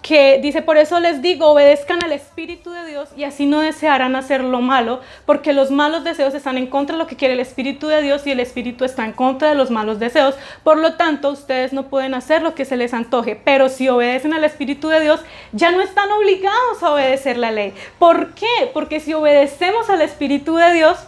E: que dice: por eso les digo, obedezcan al Espíritu de Dios y así no desearán hacer lo malo, porque los malos deseos están en contra de lo que quiere el Espíritu de Dios y el Espíritu está en contra de los malos deseos. Por lo tanto, ustedes no pueden hacer lo que se les antoje, pero si obedecen al Espíritu de Dios, ya no están obligados a obedecer la ley. ¿Por qué? Porque si obedecemos al Espíritu de Dios,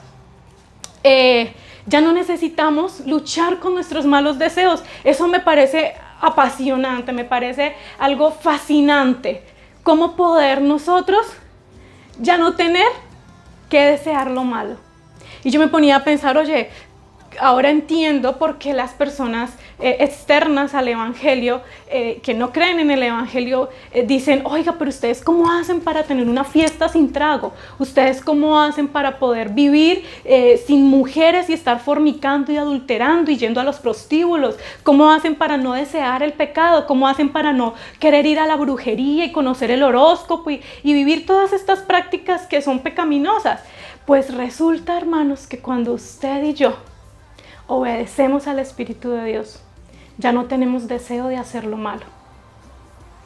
E: ya no necesitamos luchar con nuestros malos deseos. Eso me parece apasionante, me parece algo fascinante. Cómo poder nosotros ya no tener que desear lo malo. Y yo me ponía a pensar, oye, ahora entiendo por qué las personas externas al Evangelio, que no creen en el Evangelio, dicen: oiga, pero ustedes ¿cómo hacen para tener una fiesta sin trago? ¿Ustedes cómo hacen para poder vivir sin mujeres y estar fornicando y adulterando y yendo a los prostíbulos? ¿Cómo hacen para no desear el pecado? ¿Cómo hacen para no querer ir a la brujería y conocer el horóscopo y vivir todas estas prácticas que son pecaminosas? Pues resulta, hermanos, que cuando usted y yo obedecemos al Espíritu de Dios, ya no tenemos deseo de hacer lo malo.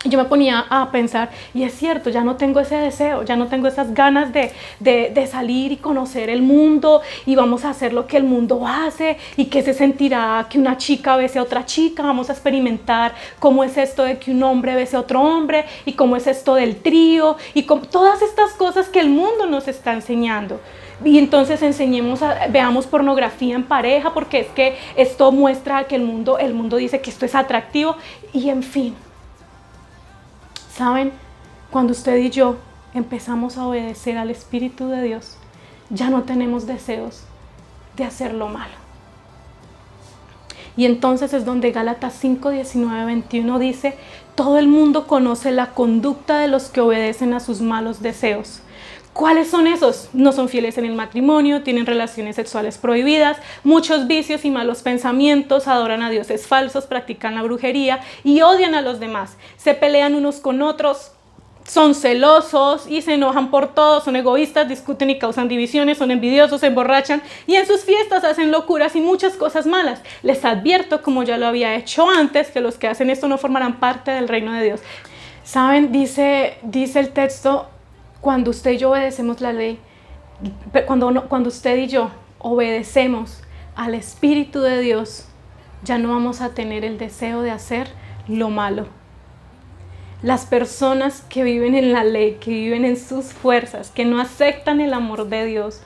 E: Yo me ponía a pensar, y es cierto, ya no tengo ese deseo, ya no tengo esas ganas de salir y conocer el mundo y vamos a hacer lo que el mundo hace y qué se sentirá que una chica bese a otra chica. Vamos a experimentar cómo es esto de que un hombre bese a otro hombre y cómo es esto del trío y con todas estas cosas que el mundo nos está enseñando. Y entonces veamos pornografía en pareja porque es que esto muestra que el mundo dice que esto es atractivo y en fin. ¿Saben? Cuando usted y yo empezamos a obedecer al Espíritu de Dios, ya no tenemos deseos de hacer lo malo. Y entonces es donde Gálatas 5:19-21 dice: todo el mundo conoce la conducta de los que obedecen a sus malos deseos. ¿Cuáles son esos? No son fieles en el matrimonio, tienen relaciones sexuales prohibidas, muchos vicios y malos pensamientos, adoran a dioses falsos, practican la brujería y odian a los demás. Se pelean unos con otros, son celosos y se enojan por todo, son egoístas, discuten y causan divisiones, son envidiosos, se emborrachan y en sus fiestas hacen locuras y muchas cosas malas. Les advierto, como ya lo había hecho antes, que los que hacen esto no formarán parte del reino de Dios. ¿Saben? Dice el texto: cuando usted y yo obedecemos la ley, cuando usted y yo obedecemos al Espíritu de Dios, ya no vamos a tener el deseo de hacer lo malo. Las personas que viven en la ley, que viven en sus fuerzas, que no aceptan el amor de Dios,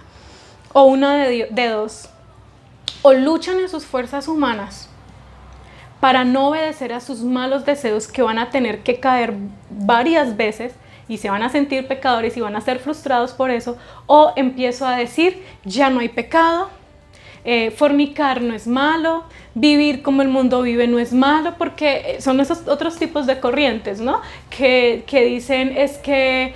E: o una de dos, o luchan en sus fuerzas humanas para no obedecer a sus malos deseos, que van a tener que caer varias veces, y se van a sentir pecadores y van a ser frustrados por eso, o empiezo a decir: ya no hay pecado, fornicar no es malo, vivir como el mundo vive no es malo, porque son esos otros tipos de corrientes, ¿no? Que dicen es que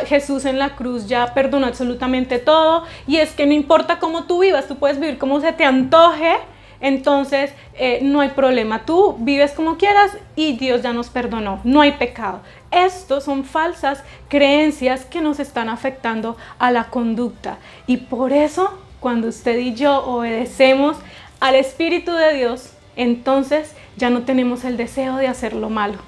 E: Jesús en la cruz ya perdonó absolutamente todo, y es que no importa cómo tú vivas, tú puedes vivir como se te antoje, entonces no hay problema, tú vives como quieras y Dios ya nos perdonó, no hay pecado. Estos son falsas creencias que nos están afectando a la conducta, y por eso cuando usted y yo obedecemos al Espíritu de Dios, entonces ya no tenemos el deseo de hacer lo malo.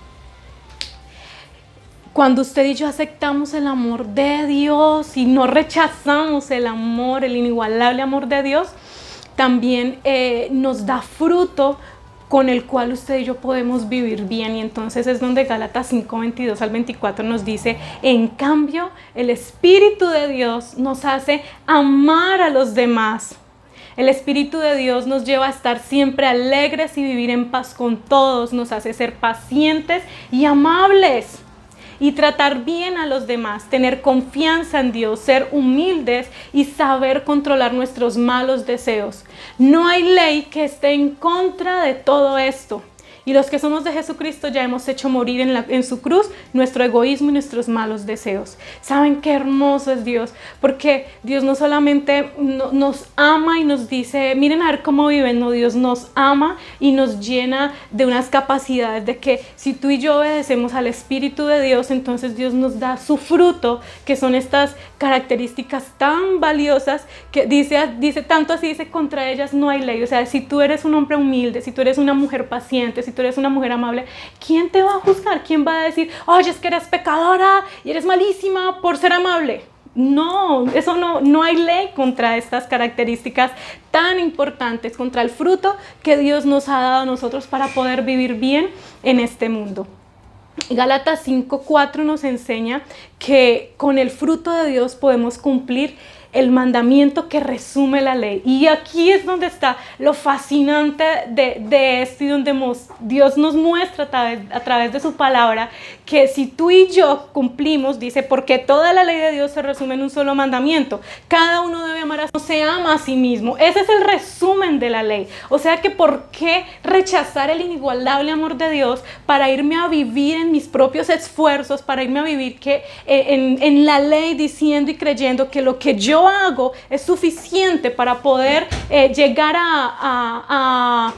E: Cuando usted y yo aceptamos el amor de Dios y no rechazamos el amor, el inigualable amor de Dios, también nos da fruto con el cual usted y yo podemos vivir bien. Y entonces es donde Gálatas 5:22-24 nos dice: en cambio, el Espíritu de Dios nos hace amar a los demás. El Espíritu de Dios nos lleva a estar siempre alegres y vivir en paz con todos. Nos hace ser pacientes y amables y tratar bien a los demás, tener confianza en Dios, ser humildes y saber controlar nuestros malos deseos. No hay ley que esté en contra de todo esto. Y los que somos de Jesucristo ya hemos hecho morir en su cruz nuestro egoísmo y nuestros malos deseos. ¿Saben qué hermoso es Dios? Porque Dios no solamente nos ama y nos dice, miren a ver cómo viven. No, Dios nos ama y nos llena de unas capacidades de que si tú y yo obedecemos al Espíritu de Dios, entonces Dios nos da su fruto, que son estas características tan valiosas que dice tanto así, dice, contra ellas no hay ley. O sea, si tú eres un hombre humilde, si tú eres una mujer paciente, si tú eres una mujer amable, ¿quién te va a juzgar? ¿Quién va a decir, oye, es que eres pecadora y eres malísima por ser amable? No, eso no hay ley contra estas características tan importantes, contra el fruto que Dios nos ha dado a nosotros para poder vivir bien en este mundo. Gálatas 5:4 nos enseña que con el fruto de Dios podemos cumplir el mandamiento que resume la ley. Y aquí es donde está lo fascinante de esto, y donde Dios nos muestra a través de su palabra que si tú y yo cumplimos, dice, porque toda la ley de Dios se resume en un solo mandamiento: cada uno debe amar a su, se ama a sí mismo. Ese es el resumen de la ley. O sea que ¿por qué rechazar el inigualable amor de Dios para irme a vivir en mis propios esfuerzos, para irme a vivir en la ley, diciendo y creyendo que lo que yo hago es suficiente para poder llegar a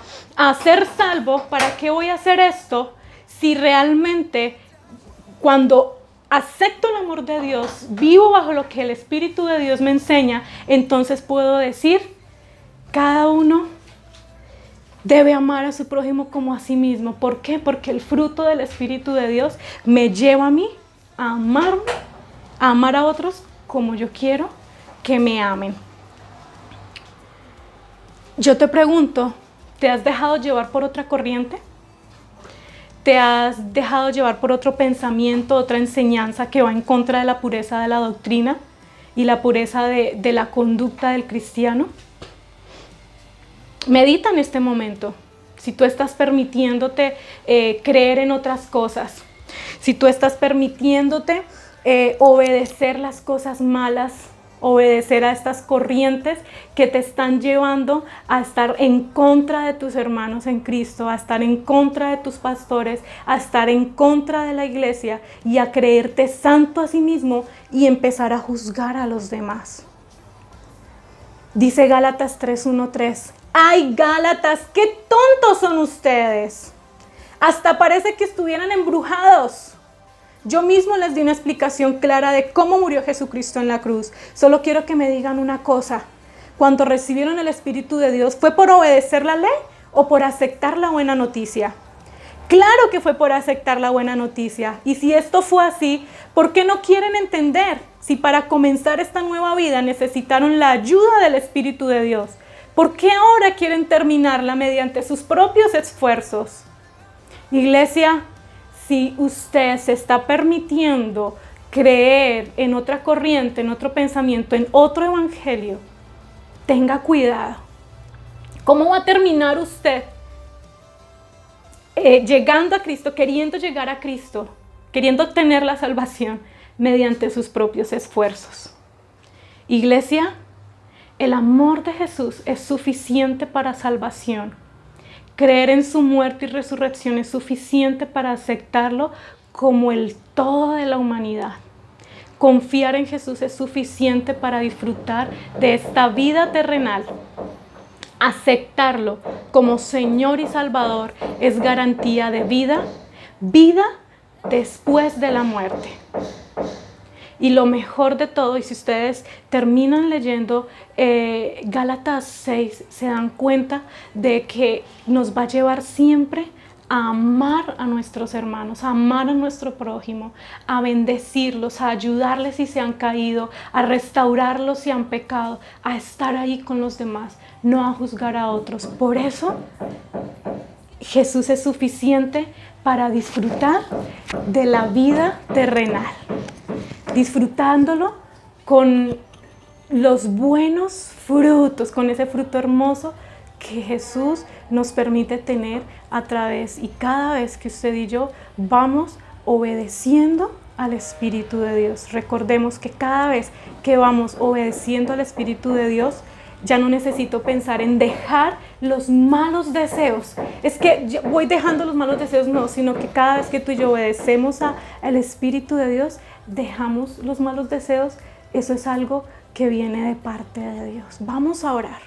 E: ser salvo? ¿Para qué voy a hacer esto si realmente, cuando acepto el amor de Dios, vivo bajo lo que el Espíritu de Dios me enseña, entonces puedo decir, cada uno debe amar a su prójimo como a sí mismo? ¿Por qué? Porque el fruto del Espíritu de Dios me lleva a mí a amarme, a amar a otros como yo quiero que me amen. Yo te pregunto, ¿te has dejado llevar por otra corriente? ¿Te has dejado llevar por otro pensamiento, otra enseñanza que va en contra de la pureza de la doctrina y la pureza de la conducta del cristiano? Medita en este momento si tú estás permitiéndote creer en otras cosas, si tú estás permitiéndote obedecer las cosas malas, obedecer a estas corrientes que te están llevando a estar en contra de tus hermanos en Cristo, a estar en contra de tus pastores, a estar en contra de la iglesia y a creerte santo a sí mismo y empezar a juzgar a los demás. Dice Gálatas 3:1-3, ¡ay, Gálatas, qué tontos son ustedes! Hasta parece que estuvieran embrujados. Yo mismo les di una explicación clara de cómo murió Jesucristo en la cruz. Solo quiero que me digan una cosa: cuando recibieron el Espíritu de Dios, ¿fue por obedecer la ley o por aceptar la buena noticia? Claro que fue por aceptar la buena noticia. Y si esto fue así, ¿por qué no quieren entender si para comenzar esta nueva vida necesitaron la ayuda del Espíritu de Dios? ¿Por qué ahora quieren terminarla mediante sus propios esfuerzos? Iglesia, si usted se está permitiendo creer en otra corriente, en otro pensamiento, en otro evangelio, tenga cuidado. ¿Cómo va a terminar usted llegando a Cristo, queriendo llegar a Cristo, queriendo obtener la salvación mediante sus propios esfuerzos? Iglesia, el amor de Jesús es suficiente para salvación. Creer en su muerte y resurrección es suficiente para aceptarlo como el todo de la humanidad. Confiar en Jesús es suficiente para disfrutar de esta vida terrenal. Aceptarlo como Señor y Salvador es garantía de vida después de la muerte. Y lo mejor de todo, y si ustedes terminan leyendo Gálatas 6, se dan cuenta de que nos va a llevar siempre a amar a nuestros hermanos, a amar a nuestro prójimo, a bendecirlos, a ayudarles si se han caído, a restaurarlos si han pecado, a estar ahí con los demás, no a juzgar a otros. Por eso Jesús es suficiente para disfrutar de la vida terrenal, disfrutándolo con los buenos frutos, con ese fruto hermoso que Jesús nos permite tener a través y cada vez que usted y yo vamos obedeciendo al Espíritu de Dios. Recordemos que cada vez que vamos obedeciendo al Espíritu de Dios, Ya no necesito pensar en dejar los malos deseos. Es que yo voy dejando los malos deseos, no, sino que cada vez que tú y yo obedecemos al Espíritu de Dios, dejamos los malos deseos. Eso es algo que viene de parte de Dios. Vamos a orar.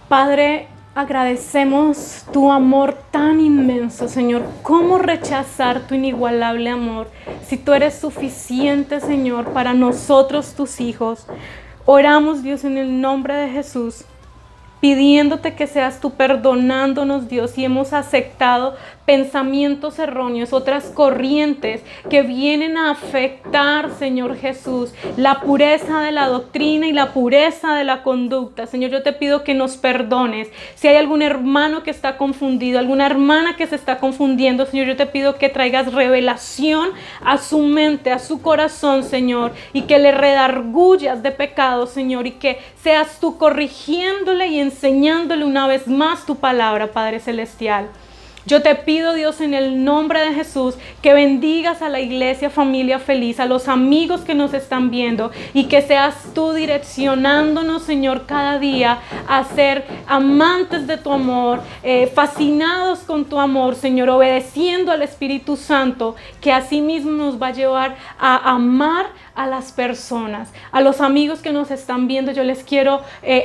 E: Padre, agradecemos tu amor tan inmenso, Señor. ¿Cómo rechazar tu inigualable amor si tú eres suficiente, Señor, para nosotros, tus hijos? Oramos, Dios, en el nombre de Jesús, pidiéndote que seas tú perdonándonos, Dios, si hemos aceptado pensamientos erróneos, otras corrientes que vienen a afectar, Señor Jesús, la pureza de la doctrina y la pureza de la conducta. Señor, yo te pido que nos perdones. Si hay algún hermano que está confundido, alguna hermana que se está confundiendo, Señor, yo te pido que traigas revelación a su mente, a su corazón, Señor, y que le redargullas de pecado, Señor, y que seas tú corrigiéndole y enseñándole una vez más tu palabra, Padre Celestial. Yo te pido, Dios, en el nombre de Jesús, que bendigas a la iglesia Familia Feliz, a los amigos que nos están viendo, y que seas tú direccionándonos, Señor, cada día a ser amantes de tu amor, fascinados con tu amor, Señor, obedeciendo al Espíritu Santo, que así mismo nos va a llevar a amar a las personas. A los amigos que nos están viendo, yo les quiero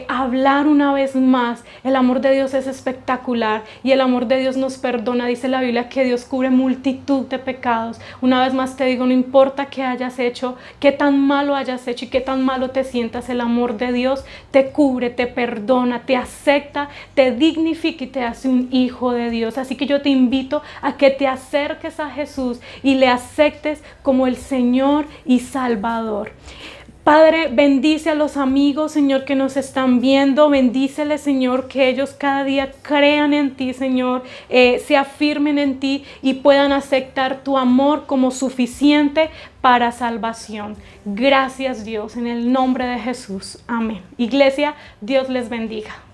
E: hablar una vez más. El amor de Dios es espectacular y el amor de Dios nos perdona. Dice la Biblia que Dios cubre multitud de pecados. Una vez más te digo, no importa qué hayas hecho, qué tan malo hayas hecho y qué tan malo te sientas, el amor de Dios te cubre, te perdona, te acepta, te dignifica y te hace un hijo de Dios. Así que yo te invito a que te acerques a Jesús y le aceptes como el Señor y Salvador. Padre, bendice a los amigos, Señor, que nos están viendo. Bendíceles, Señor, que ellos cada día crean en ti, Señor, se afirmen en ti y puedan aceptar tu amor como suficiente para salvación. Gracias, Dios, en el nombre de Jesús. Amén. Iglesia, Dios les bendiga.